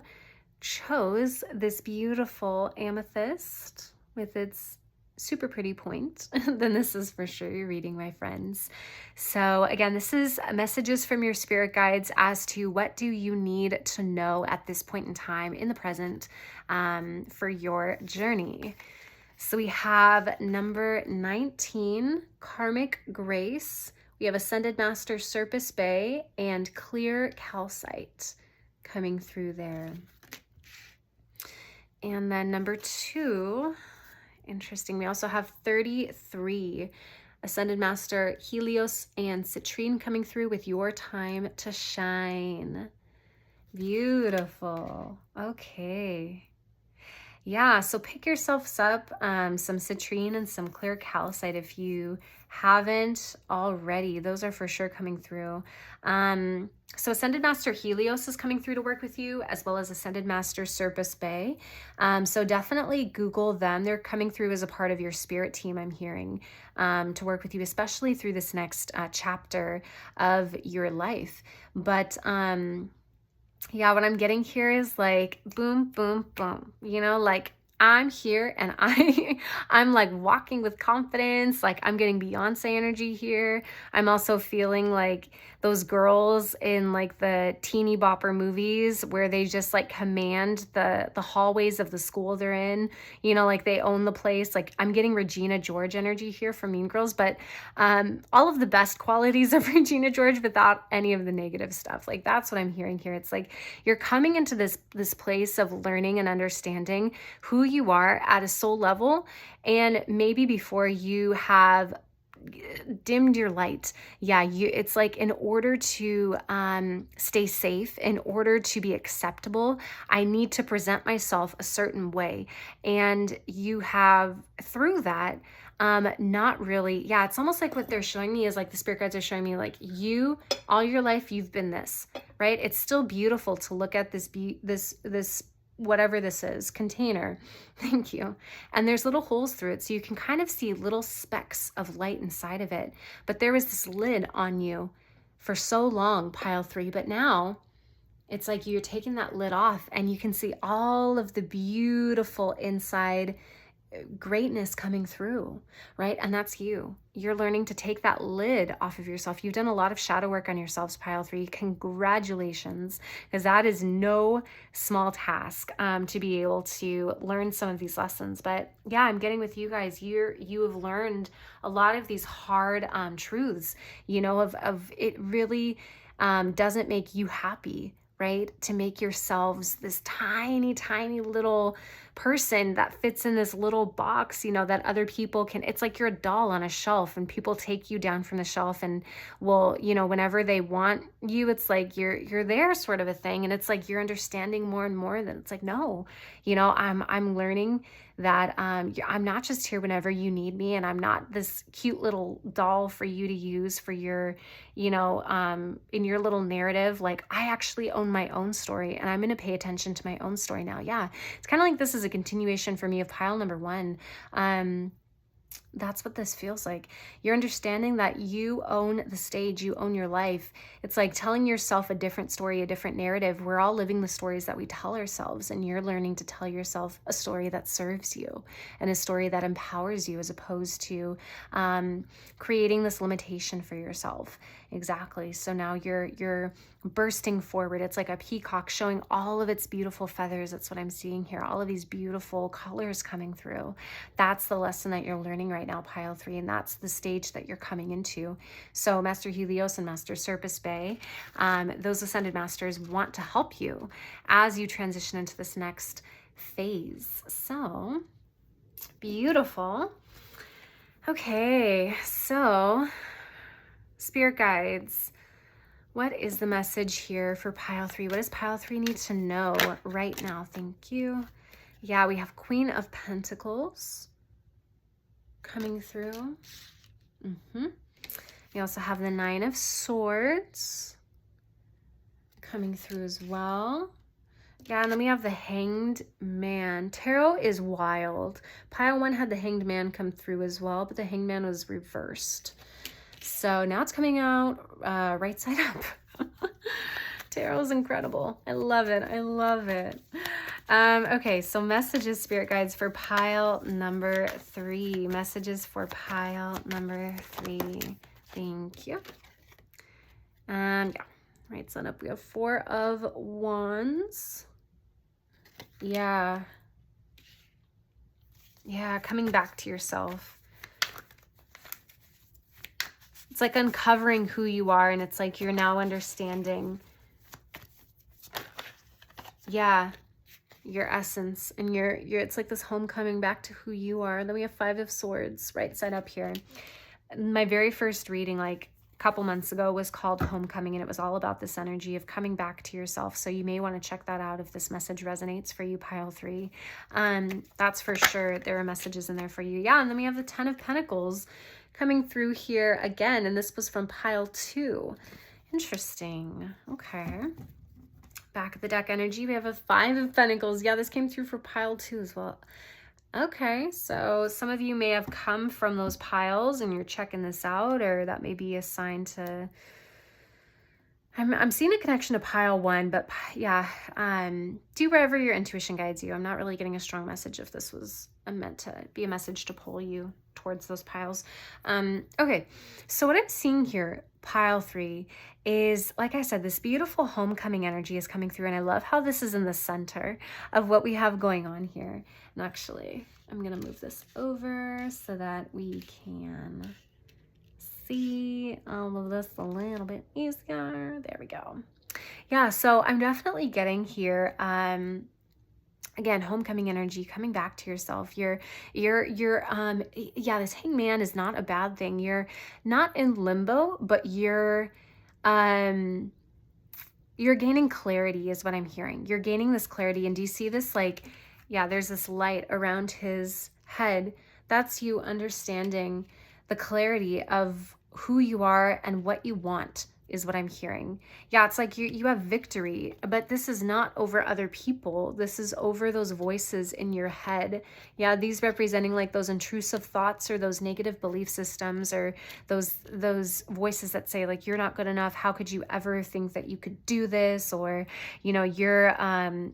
A: chose this beautiful amethyst with its super pretty point, then this is for sure your reading, my friends. So again, this is messages from your spirit guides as to what do you need to know at this point in time in the present for your journey. So we have number 19, Karmic Grace. We have Ascended Master Serpis Bay and Clear Calcite coming through there. And then number 2, interesting, we also have 33, Ascended Master Helios and Citrine coming through with Your Time to Shine. Beautiful. Okay. Yeah, so pick yourselves up some citrine and some clear calcite if you haven't already. Those are for sure coming through. So Ascended Master Helios is coming through to work with you, as well as Ascended Master Serpis Bay. So definitely Google them. They're coming through as a part of your spirit team, I'm hearing, to work with you, especially through this next chapter of your life. But yeah, what I'm getting here is like boom, boom, boom, you know, like I'm here and I'm like walking with confidence. Like I'm getting Beyonce energy here. I'm also feeling like those girls in like the teeny bopper movies where they just like command the hallways of the school they're in, you know, like they own the place. Like I'm getting Regina George energy here from Mean Girls, but all of the best qualities of Regina George without any of the negative stuff. Like that's what I'm hearing here. It's like you're coming into this place of learning and understanding who you are at a soul level, and maybe before you have dimmed your light. Yeah, it's like in order to stay safe, in order to be acceptable, I need to present myself a certain way. And you have, through that, not really, yeah, it's almost like what they're showing me is like the spirit guides are showing me like you, all your life, you've been this, right? It's still beautiful to look at this whatever this is, container. Thank you. And there's little holes through it, so you can kind of see little specks of light inside of it. But there was this lid on you for so long, pile 3, but now it's like you're taking that lid off and you can see all of the beautiful inside greatness coming through, right? And that's you. You're learning to take that lid off of yourself. You've done a lot of shadow work on yourselves, pile 3. Congratulations, because that is no small task to be able to learn some of these lessons. But yeah, I'm getting with you guys. You have learned a lot of these hard truths, you know, of it really doesn't make you happy, right? To make yourselves this tiny, tiny little person that fits in this little box, you know, that other people can, it's like you're a doll on a shelf and people take you down from the shelf and will, you know, whenever they want you, it's like you're there sort of a thing. And it's like you're understanding more and more that it's like, no, you know, I'm learning that I'm not just here whenever you need me, and I'm not this cute little doll for you to use for your, you know, in your little narrative. Like I actually own my own story, and I'm going to pay attention to my own story now. Yeah, it's kind of like this is a continuation for me of pile number 1. That's what this feels like. You're understanding that you own the stage, you own your life. It's like telling yourself a different story, a different narrative. We're all living the stories that we tell ourselves, and you're learning to tell yourself a story that serves you and a story that empowers you, as opposed to creating this limitation for yourself. Exactly. So now you're bursting forward. It's like a peacock showing all of its beautiful feathers. That's what I'm seeing here. All of these beautiful colors coming through. That's the lesson that you're learning right now, pile 3, and that's the stage that you're coming into. So Master Helios and Master Serpis Bay, those ascended masters want to help you as you transition into this next phase. So beautiful. Okay, so spirit guides, what is the message here for pile 3? What does pile 3 need to know right now? Thank you. Yeah, we have Queen of Pentacles coming through. We also have the 9 of Swords coming through as well. Yeah, and then we have the Hanged Man. Tarot is wild. Pile 1 had the Hanged Man come through as well, but the Hanged Man was reversed. So now it's coming out right side up. Tarot is incredible. I love it. I love it. Okay, so messages, spirit guides, for pile number 3. Messages for pile number 3. Thank you. And yeah, right side up. We have 4 of Wands. Yeah. Yeah, coming back to yourself. It's like uncovering who you are, and it's like you're now understanding, yeah, your essence, and your it's like this homecoming back to who you are. And then we have 5 of Swords right side up here. My very first reading, like a couple months ago, was called Homecoming, and it was all about this energy of coming back to yourself. So you may want to check that out if this message resonates for you, pile 3. That's for sure. There are messages in there for you. Yeah, and then we have the 10 of Pentacles coming through here again, and this was from pile 2. Interesting. Okay. Back of the deck energy, we have a 5 of Pentacles. Yeah, this came through for pile 2 as well. Okay, so some of you may have come from those piles and you're checking this out, or that may be a sign to... I'm seeing a connection to pile 1, but yeah, do wherever your intuition guides you. I'm not really getting a strong message if this was meant to be a message to pull you towards those piles. Okay, so what I'm seeing here, pile 3, is, like I said, this beautiful homecoming energy is coming through, and I love how this is in the center of what we have going on here. And actually, I'm going to move this over so that we can see all of this a little bit easier. There we go. Yeah, so I'm definitely getting here, again, homecoming energy, coming back to yourself. Yeah, this hangman is not a bad thing. You're not in limbo, but you're gaining clarity is what I'm hearing. You're gaining this clarity. And do you see this? Like, yeah, there's this light around his head. That's you understanding the clarity of who you are and what you want is what I'm hearing. Yeah, it's like you have victory, but this is not over other people. This is over those voices in your head. Yeah, these representing like those intrusive thoughts or those negative belief systems, or those voices that say like, you're not good enough. How could you ever think that you could do this? Or, you know, you're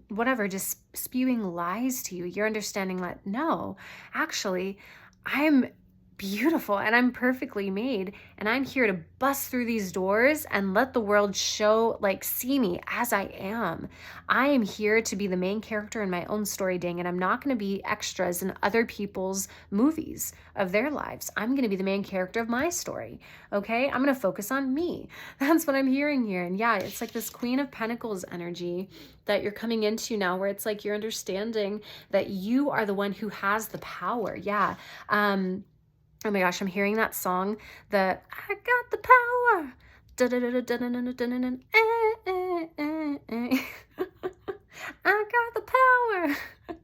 A: whatever, just spewing lies to you. You're understanding that, no, actually, I'm beautiful and I'm perfectly made, and I'm here to bust through these doors and let the world show, like, see me as I am. I am here to be the main character in my own story, dang, and I'm not going to be extras in other people's movies of their lives. I'm going to be the main character of my story. Okay, I'm going to focus on me. That's what I'm hearing here. And yeah, it's like this Queen of Pentacles energy that you're coming into now, where it's like you're understanding that you are the one who has the power. Yeah. Oh my gosh, I'm hearing that song, the I got the power. I got the power.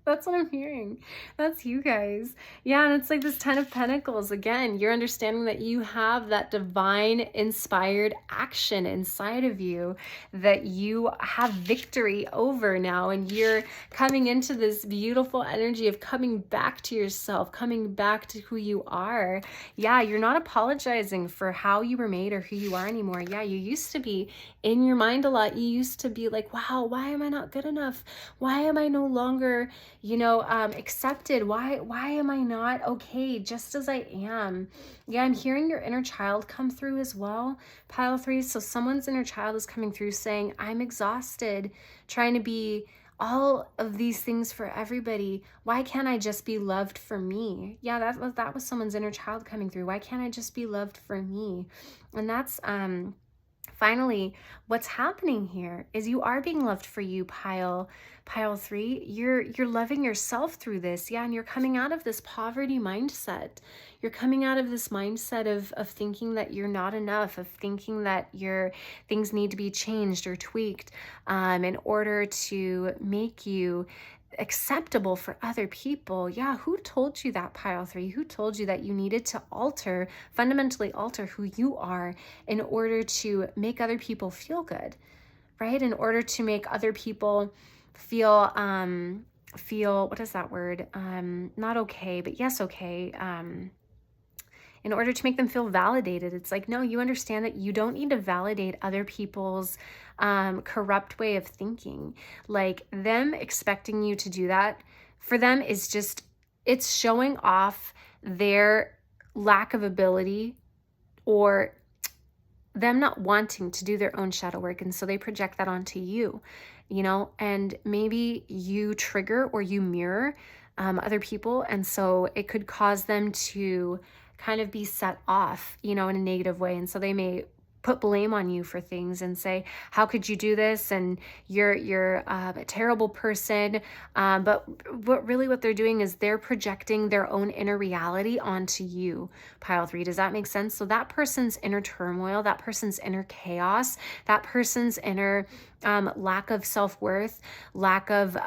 A: That's what I'm hearing. That's you guys. Yeah, and it's like this 10 of Pentacles. Again, you're understanding that you have that divine inspired action inside of you that you have victory over now. And you're coming into this beautiful energy of coming back to yourself, coming back to who you are. Yeah, you're not apologizing for how you were made or who you are anymore. Yeah, you used to be in your mind a lot. You used to be like, wow, why am I not good enough? Why am I no longer, you know, accepted? Why am I not okay just as I am? Yeah, I'm hearing your inner child come through as well, pile 3. So someone's inner child is coming through saying, I'm exhausted trying to be all of these things for everybody. Why can't I just be loved for me? Yeah, that was someone's inner child coming through. Why can't I just be loved for me? And that's finally, what's happening here is you are being loved for you, pile 3. You're loving yourself through this. Yeah, and you're coming out of this poverty mindset. You're coming out of this mindset of thinking that you're not enough, of thinking that your things need to be changed or tweaked in order to make you acceptable for other people. Yeah, who told you that, pile 3? Who told you that you needed to fundamentally alter who you are in order to make other people feel good, right? In order to make other people feel, what is that word? Not okay, but yes, okay. In order to make them feel validated. It's like, no, you understand that you don't need to validate other people's corrupt way of thinking. Like, them expecting you to do that for them is just, it's showing off their lack of ability or them not wanting to do their own shadow work. And so they project that onto you, you know, and maybe you trigger or you mirror other people. And so it could cause them to kind of be set off, in a negative way. And so they may put blame on you for things and say, how could you do this? And you're a terrible person. But what they're doing is they're projecting their own inner reality onto you, pile 3. Does that make sense? So that person's inner turmoil, that person's inner chaos, that person's inner lack of self-worth, lack of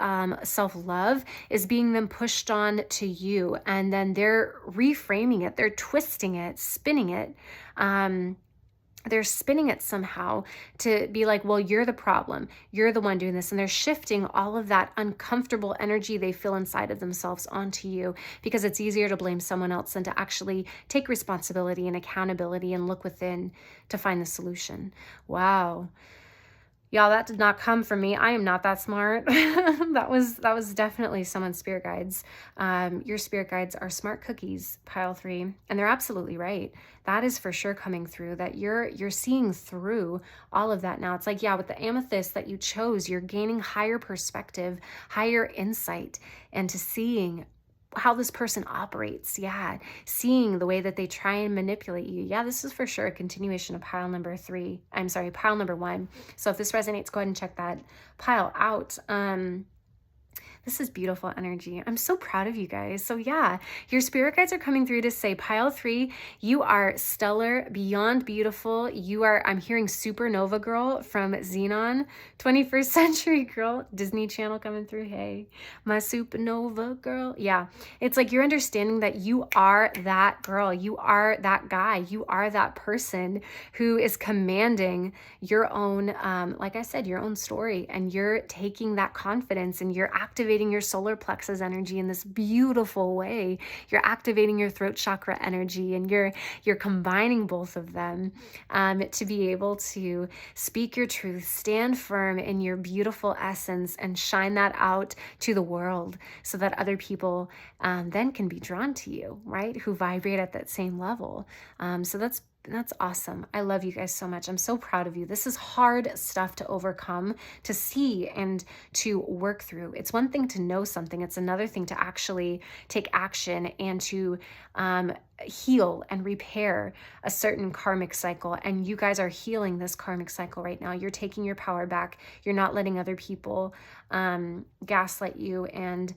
A: self-love is being then pushed on to you. And then they're reframing it, they're twisting it, spinning it. They're spinning it somehow to be like, well, you're the problem. You're the one doing this. And they're shifting all of that uncomfortable energy they feel inside of themselves onto you, because it's easier to blame someone else than to actually take responsibility and accountability and look within to find the solution. Wow. Y'all, that did not come from me. I am not that smart. That was definitely someone's spirit guides. Your spirit guides are smart cookies, pile 3, and they're absolutely right. That is for sure coming through, that you're seeing through all of that now. It's like, yeah, with the amethyst that you chose, you're gaining higher perspective, higher insight into seeing how this person operates. Yeah. Seeing the way that they try and manipulate you. Yeah, this is for sure a continuation of pile number 1. So if this resonates, go ahead and check that pile out. This is beautiful energy. I'm so proud of you guys. So yeah, your spirit guides are coming through to say, pile 3, you are stellar, beyond beautiful. I'm hearing supernova girl from Xenon, 21st century girl, Disney Channel coming through. Hey, my supernova girl. Yeah, it's like you're understanding that you are that girl. You are that guy. You are that person who is commanding your own, like I said, your own story. And you're taking that confidence and you're activating your solar plexus energy in this beautiful way. You're activating your throat chakra energy, and you're combining both of them to be able to speak your truth, stand firm in your beautiful essence, and shine that out to the world so that other people then can be drawn to you, right? Who vibrate at that same level. So that's awesome. I love you guys so much. I'm so proud of you. This is hard stuff to overcome, to see, and to work through. It's one thing to know something. It's another thing to actually take action and to heal and repair a certain karmic cycle. And you guys are healing this karmic cycle right now. You're taking your power back. You're not letting other people gaslight you and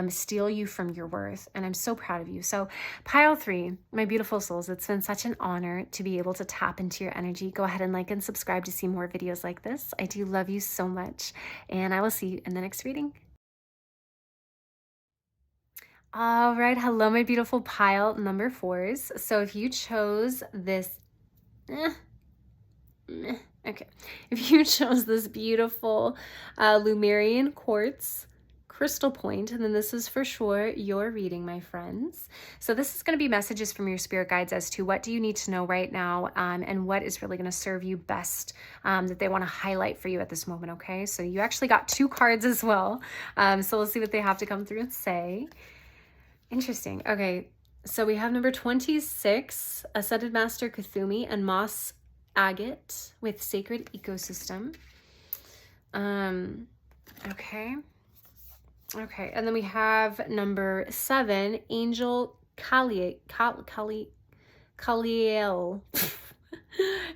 A: steal you from your worth. And I'm so proud of you. So pile 3, my beautiful souls, it's been such an honor to be able to tap into your energy. Go ahead and like and subscribe to see more videos like this. I do love you so much. And I will see you in the next reading. All right. Hello, my beautiful pile number 4s. So if you chose this, okay. If you chose this beautiful Lemurian quartz crystal point, and then this is for sure your reading, my friends. So this is going to be messages from your spirit guides as to what do you need to know right now, and what is really going to serve you best, that they want to highlight for you at this moment. Okay, so you actually got 2 cards as well. So we'll see what they have to come through and say. Interesting. Okay, so we have number 26, Ascended Master Kuthumi and Moss Agate with Sacred Ecosystem. Okay, and then we have number 7, Angel Kaliel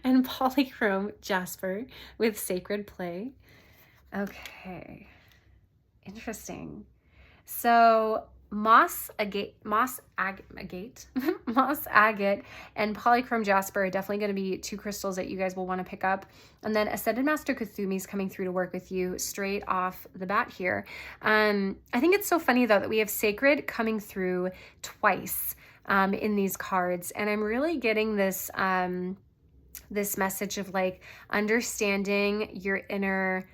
A: and Polychrome Jasper with Sacred Play. Okay, interesting. So Moss Agate and Polychrome Jasper are definitely going to be 2 crystals that you guys will want to pick up. And then Ascended Master Kuthumi is coming through to work with you straight off the bat here. I think it's so funny though that we have Sacred coming through twice in these cards, and I'm really getting this this message of like understanding your inner,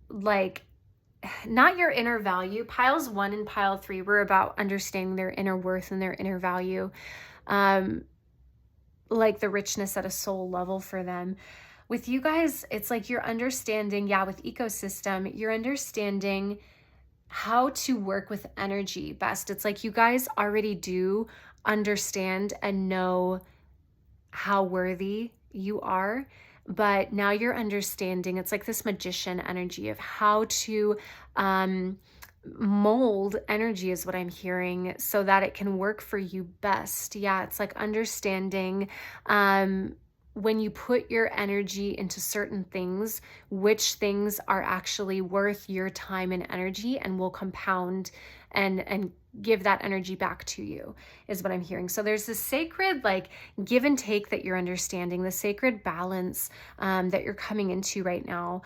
A: like, not your inner value. Piles 1 and pile 3 were about understanding their inner worth and their inner value, like the richness at a soul level for them. With you guys, it's like you're understanding, yeah, with ecosystem, you're understanding how to work with energy best. It's like you guys already do understand and know how worthy you are, but now you're understanding, it's like this magician energy of how to mold energy is what I'm hearing so that it can work for you best. Yeah, it's like understanding when you put your energy into certain things, which things are actually worth your time and energy and will compound and give that energy back to you, is what I'm hearing. So there's this sacred like give and take that you're understanding, the sacred balance that you're coming into right now.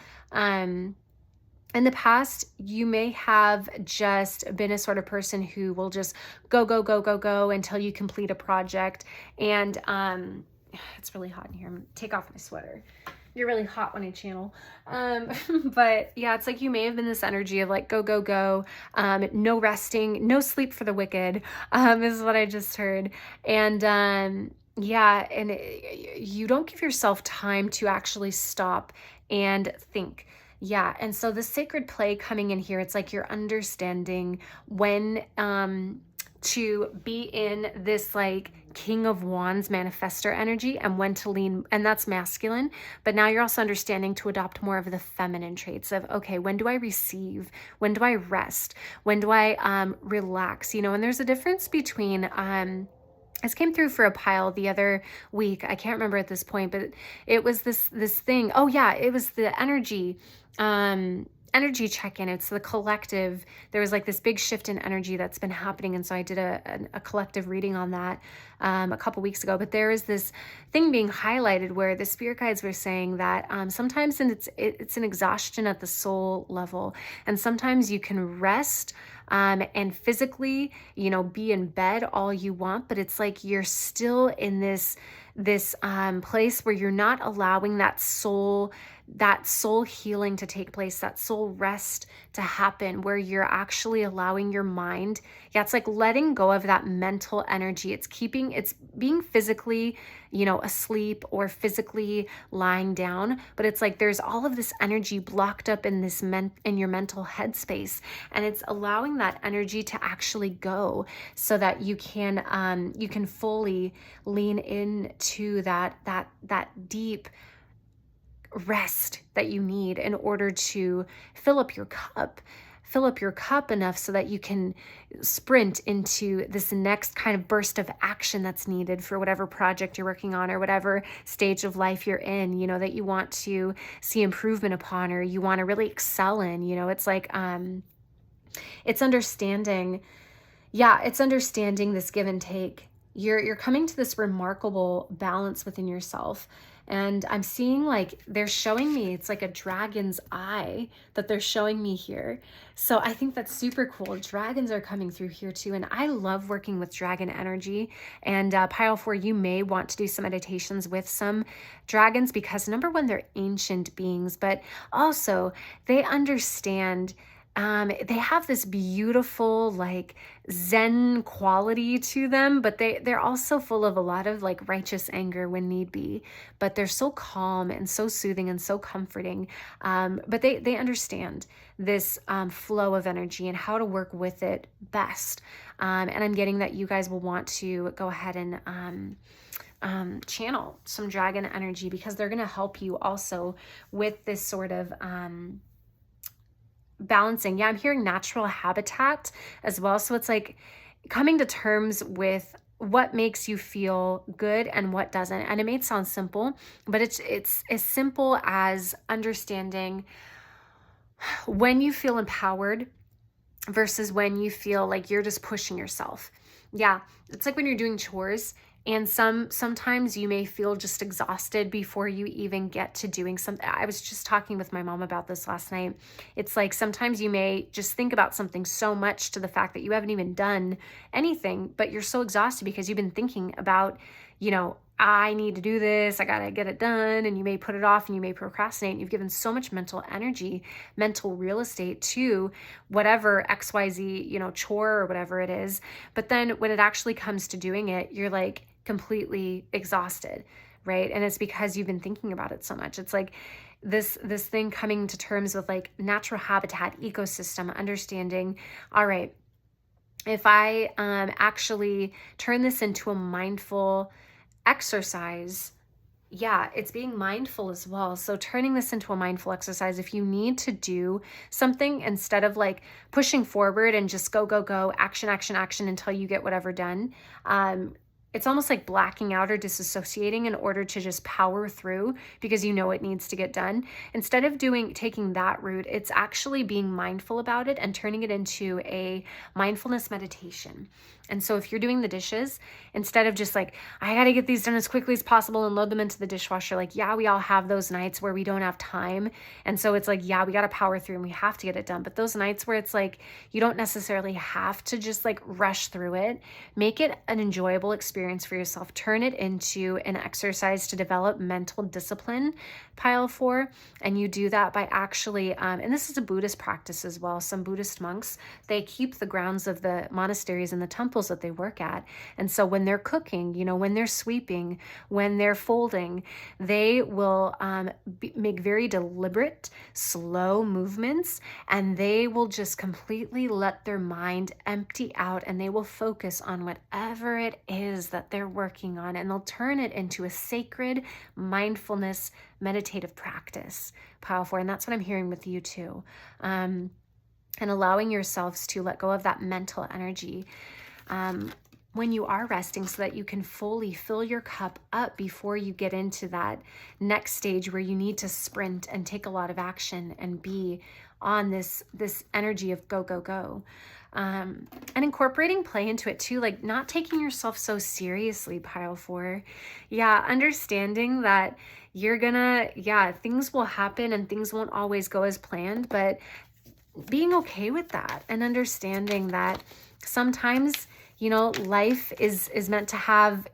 A: In the past, you may have just been a sort of person who will just go, go, go, go, go until you complete a project. And it's really hot in here. I'm gonna take off my sweater. You're really hot when I channel. But yeah, it's like you may have been this energy of like go, go, go. No resting, no sleep for the wicked, is what I just heard. And yeah, and you don't give yourself time to actually stop and think. Yeah, and so the sacred play coming in here, it's like you're understanding when to be in this like King of Wands manifestor energy and when to lean, and that's masculine. But now you're also understanding to adopt more of the feminine traits of, okay, when do I receive? When do I rest? When do I relax? You know, and there's a difference between this came through for a pile the other week. I can't remember at this point, but it was this thing. Oh yeah, it was the energy check-in. It's the collective. There was like this big shift in energy that's been happening, and so I did a collective reading on that a couple weeks ago. But there is this thing being highlighted where the spirit guides were saying that sometimes it's an exhaustion at the soul level, and sometimes you can rest and physically, you know, be in bed all you want, but it's like you're still in this place where you're not allowing that soul healing to take place, that soul rest to happen, where you're actually allowing your mind. Yeah, it's like letting go of that mental energy. It's being physically, you know, asleep or physically lying down, but it's like there's all of this energy blocked up in in your mental headspace, and it's allowing that energy to actually go so that you can fully lean into that deep rest that you need in order to fill up your cup enough so that you can sprint into this next kind of burst of action that's needed for whatever project you're working on or whatever stage of life you're in, you know, that you want to see improvement upon or you want to really excel in. You know, it's like it's understanding this give and take. You're coming to this remarkable balance within yourself. And I'm seeing like they're showing me, it's like a dragon's eye that they're showing me here. So I think that's super cool. Dragons are coming through here too. And I love working with dragon energy. And Pile 4, you may want to do some meditations with some dragons because number one, they're ancient beings, but also they understand. They have this beautiful like Zen quality to them, but they're also full of a lot of like righteous anger when need be, but they're so calm and so soothing and so comforting. But they understand this flow of energy and how to work with it best. And I'm getting that you guys will want to go ahead and channel some dragon energy because they're going to help you also with this sort of balancing. Yeah, I'm hearing natural habitat as well. So it's like coming to terms with what makes you feel good and what doesn't. And it may sound simple, but it's as simple as understanding when you feel empowered versus when you feel like you're just pushing yourself. Yeah, it's like when you're doing chores and sometimes you may feel just exhausted before you even get to doing something. I was just talking with my mom about this last night. It's like sometimes you may just think about something so much to the fact that you haven't even done anything, but you're so exhausted because you've been thinking about, you know, I need to do this, I gotta get it done, and you may put it off and you may procrastinate. You've given so much mental energy, mental real estate to whatever XYZ, you know, chore or whatever it is. But then when it actually comes to doing it, you're like completely exhausted, right? And it's because you've been thinking about it so much. It's like this thing coming to terms with like natural habitat, ecosystem, understanding, all right, if I actually turn this into a mindful exercise, yeah, it's being mindful as well. So turning this into a mindful exercise, if you need to do something, instead of like pushing forward and just go, go, go, action, action, action until you get whatever done, it's almost like blacking out or disassociating in order to just power through because you know it needs to get done. Instead of taking that route, it's actually being mindful about it and turning it into a mindfulness meditation. And so if you're doing the dishes, instead of just like, I got to get these done as quickly as possible and load them into the dishwasher, like, yeah, we all have those nights where we don't have time. And so it's like, yeah, we got to power through and we have to get it done. But those nights where it's like, you don't necessarily have to just like rush through it, make it an enjoyable experience for yourself. Turn it into an exercise to develop mental discipline, pile 4. And you do that by actually, and this is a Buddhist practice as well. Some Buddhist monks, they keep the grounds of the monasteries and the temples that they work at. And so when they're cooking, when they're sweeping, when they're folding, they will make very deliberate, slow movements, and they will just completely let their mind empty out, and they will focus on whatever it is that they're working on, and they'll turn it into a sacred mindfulness meditative practice, pile 4. And that's what I'm hearing with you too. And allowing yourselves to let go of that mental energy when you are resting, so that you can fully fill your cup up before you get into that next stage where you need to sprint and take a lot of action and be on this energy of go, go, go. And incorporating play into it too, like not taking yourself so seriously, pile 4. Yeah, understanding that things will happen and things won't always go as planned, but being okay with that and understanding that sometimes, life is meant to have,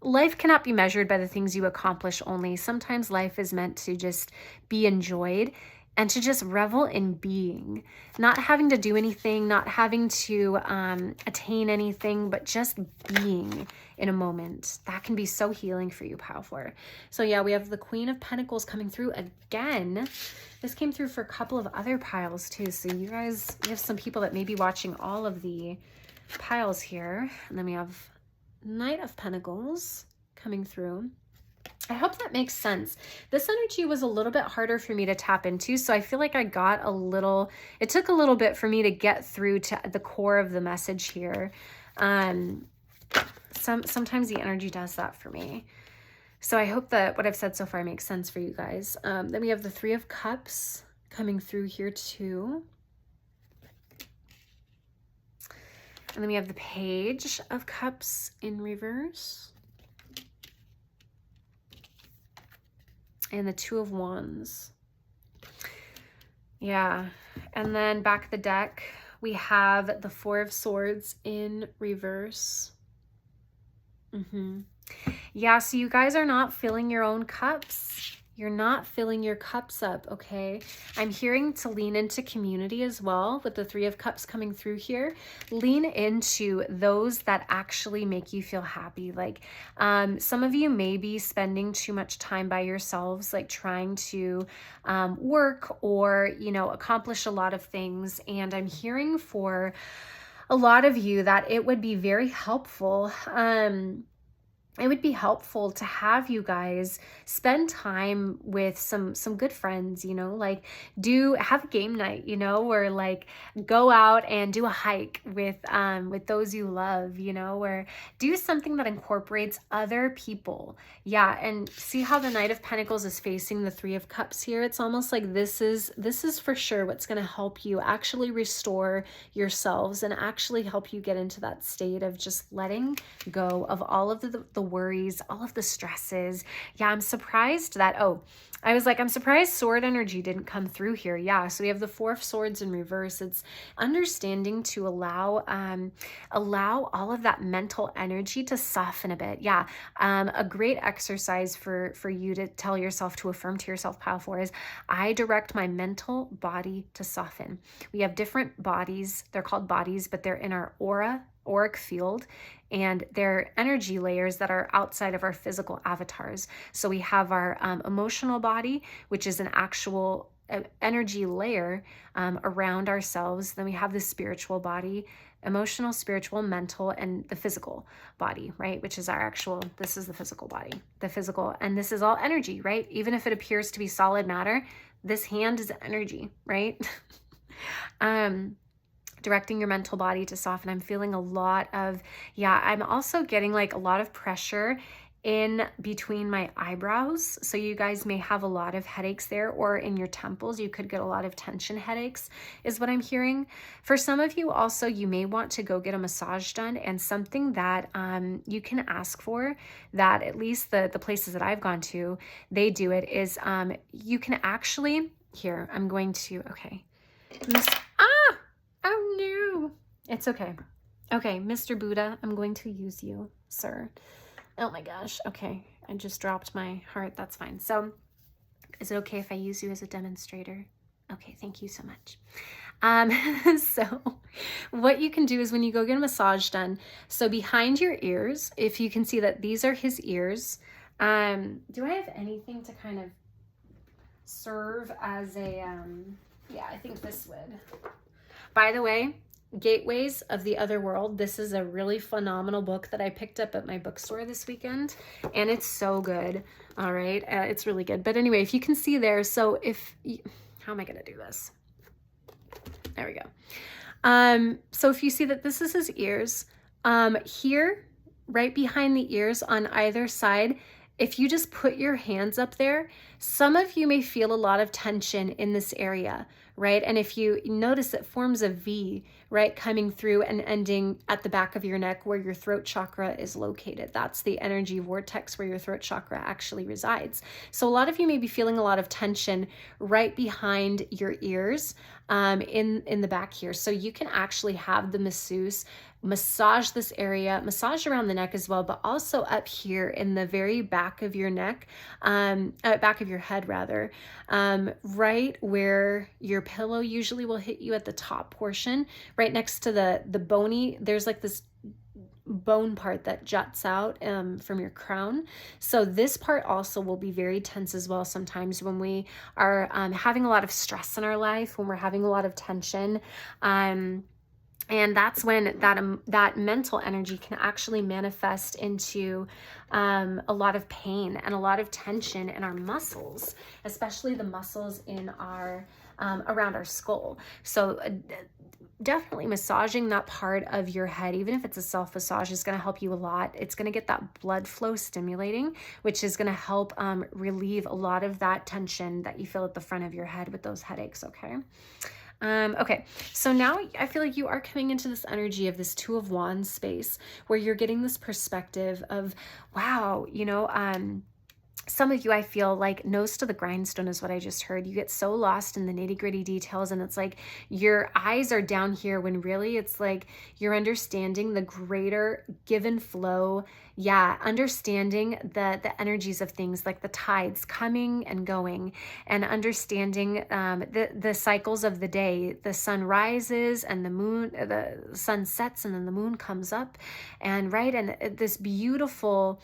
A: life cannot be measured by the things you accomplish only. Sometimes life is meant to just be enjoyed and to just revel in being, not having to do anything, not having to attain anything, but just being in a moment. That can be so healing for you, pile 4. So yeah, we have the Queen of Pentacles coming through again. This came through for a couple of other piles too. So you guys, we have some people that may be watching all of the piles here. And then we have Knight of Pentacles coming through. I hope that makes sense. This energy was a little bit harder for me to tap into, so I feel like it took a little bit for me to get through to the core of the message here. Sometimes the energy does that for me. So I hope that what I've said so far makes sense for you guys. Then we have the 3 of Cups coming through here too. And then we have the Page of Cups in reverse. And the 2 of Wands. Yeah. And then back of the deck, we have the 4 of Swords in reverse. Yeah, so you guys are not filling your own cups. You're not filling your cups up, okay? I'm hearing to lean into community as well with the 3 of Cups coming through here. Lean into those that actually make you feel happy. Like some of you may be spending too much time by yourselves, like trying to work or, accomplish a lot of things. And I'm hearing for a lot of you that it would be very helpful. It would be helpful to have you guys spend time with some good friends, like have a game night, or like go out and do a hike with those you love, or do something that incorporates other people. Yeah, and see how the Knight of Pentacles is facing the 3 of Cups here. It's almost like this is for sure what's going to help you actually restore yourselves and actually help you get into that state of just letting go of all of the worries, all of the stresses. Yeah, I'm surprised that, I'm surprised sword energy didn't come through here. Yeah, so we have the 4 of Swords in reverse. It's understanding to allow all of that mental energy to soften a bit. Yeah, a great exercise for you to tell yourself, to affirm to yourself, pile 4, is I direct my mental body to soften. We have different bodies. They're called bodies, but they're in our auric field, and they're energy layers that are outside of our physical avatars. So we have our emotional body, which is an actual energy layer around ourselves. Then we have the spiritual body, emotional, spiritual, mental, and the physical body, right? Which is our actual, this is the physical body, the physical, and this is all energy, right? Even if it appears to be solid matter, this hand is energy, right? Directing your mental body to soften. I'm feeling a lot of, yeah, I'm also getting like a lot of pressure in between my eyebrows. So you guys may have a lot of headaches there, or in your temples, you could get a lot of tension headaches is what I'm hearing. For some of you also, you may want to go get a massage done, and something that you can ask for, that at least the places that I've gone to, they do it, is you can actually, here, I'm going to, okay. Oh no, it's okay. Okay, Mr. Buddha, I'm going to use you, sir. Oh my gosh. Okay. I just dropped my heart. That's fine. So is it okay if I use you as a demonstrator? Okay. Thank you so much. So what you can do is when you go get a massage done, so behind your ears, if you can see that these are his ears, do I have anything to kind of serve as a, yeah, I think this would. By the way, Gateways of the Other World. This is a really phenomenal book that I picked up at my bookstore this weekend, and it's so good. All right. It's really good. But anyway, if you can see there, so how am I going to do this? There we go. So if you see that this is his ears, here, right behind the ears on either side, if you just put your hands up there, some of you may feel a lot of tension in this area, right? And if you notice, it forms a V, right, coming through and ending at the back of your neck where your throat chakra is located. That's the energy vortex where your throat chakra actually resides. So a lot of you may be feeling a lot of tension right behind your ears, in the back here. So you can actually have the masseuse massage this area, massage around the neck as well, but also up here in the very back of your neck, back of your head rather, right where your pillow usually will hit you at the top portion, right next to the bony, there's like this bone part that juts out from your crown. So this part also will be very tense as well sometimes when we are having a lot of stress in our life, when we're having a lot of tension. And that's when that mental energy can actually manifest into a lot of pain and a lot of tension in our muscles, especially the muscles in our around our skull. So definitely massaging that part of your head, even if it's a self massage, is going to help you a lot. It's going to get that blood flow stimulating, which is going to help relieve a lot of that tension that you feel at the front of your head with those headaches. Okay. Okay, so now I feel like you are coming into this energy of this Two of Wands space where you're getting this perspective of, wow, some of you, I feel like, nose to the grindstone is what I just heard. You get so lost in the nitty gritty details, and it's like your eyes are down here when really it's like you're understanding the greater give and flow. Yeah, understanding the energies of things like the tides coming and going, and understanding the cycles of the day. The sun rises and the sun sets, and then the moon comes up, and right, and this beautiful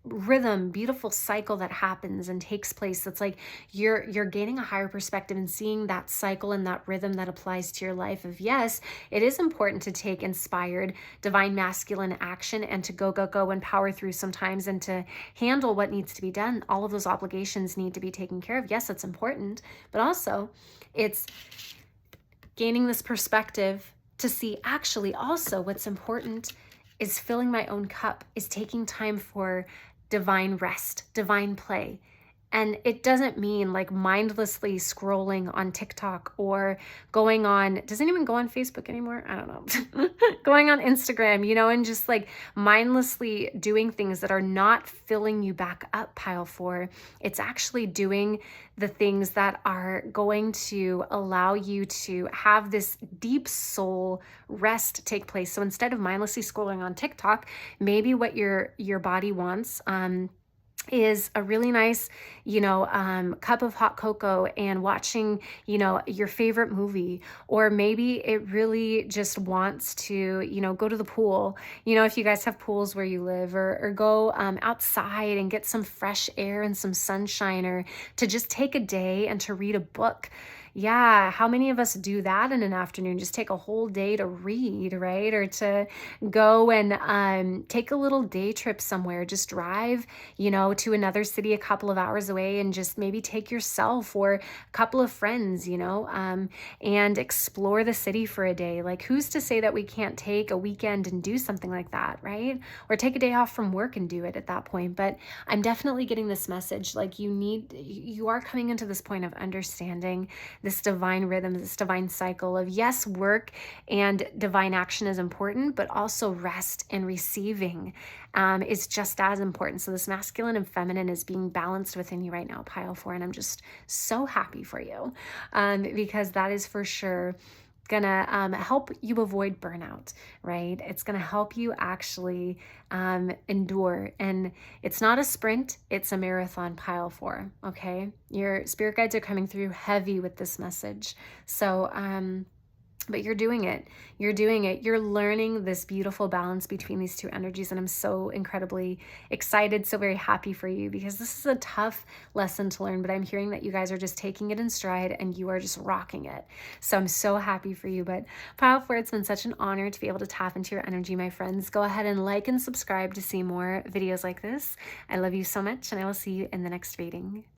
A: rhythm, beautiful cycle that happens and takes place. That's like you're gaining a higher perspective and seeing that cycle and that rhythm that applies to your life of, yes, it is important to take inspired divine masculine action and to go and power through sometimes and to handle what needs to be done. All of those obligations need to be taken care of. Yes, it's important, but also it's gaining this perspective to see actually also what's important is filling my own cup, is taking time for divine rest, divine play. And it doesn't mean like mindlessly scrolling on TikTok or going on, does anyone go on Facebook anymore? I don't know. Going on Instagram, and just like mindlessly doing things that are not filling you back up, pile 4. It's actually doing the things that are going to allow you to have this deep soul rest take place. So instead of mindlessly scrolling on TikTok, maybe what your body wants, is a really nice, cup of hot cocoa and watching, your favorite movie. Or maybe it really just wants to, go to the pool, if you guys have pools where you live, or go outside and get some fresh air and some sunshine, or to just take a day and to read a book. Yeah, how many of us do that in an afternoon? Just take a whole day to read, right? Or to go and take a little day trip somewhere. Just drive, to another city a couple of hours away and just maybe take yourself or a couple of friends, and explore the city for a day. Like, who's to say that we can't take a weekend and do something like that, right? Or take a day off from work and do it at that point. But I'm definitely getting this message, like, you are coming into this point of understanding this divine rhythm, this divine cycle of, yes, work and divine action is important, but also rest and receiving is just as important. So this masculine and feminine is being balanced within you right now, pile 4, and I'm just so happy for you, because that is for sure gonna help you avoid burnout, right? It's gonna help you actually endure. And it's not a sprint, it's a marathon, pile 4, okay? Your spirit guides are coming through heavy with this message. So but you're doing it. You're doing it. You're learning this beautiful balance between these two energies. And I'm so incredibly excited, so very happy for you, because this is a tough lesson to learn, but I'm hearing that you guys are just taking it in stride and you are just rocking it. So I'm so happy for you. But pile 4, it's been such an honor to be able to tap into your energy, my friends. Go ahead and like and subscribe to see more videos like this. I love you so much, and I will see you in the next reading.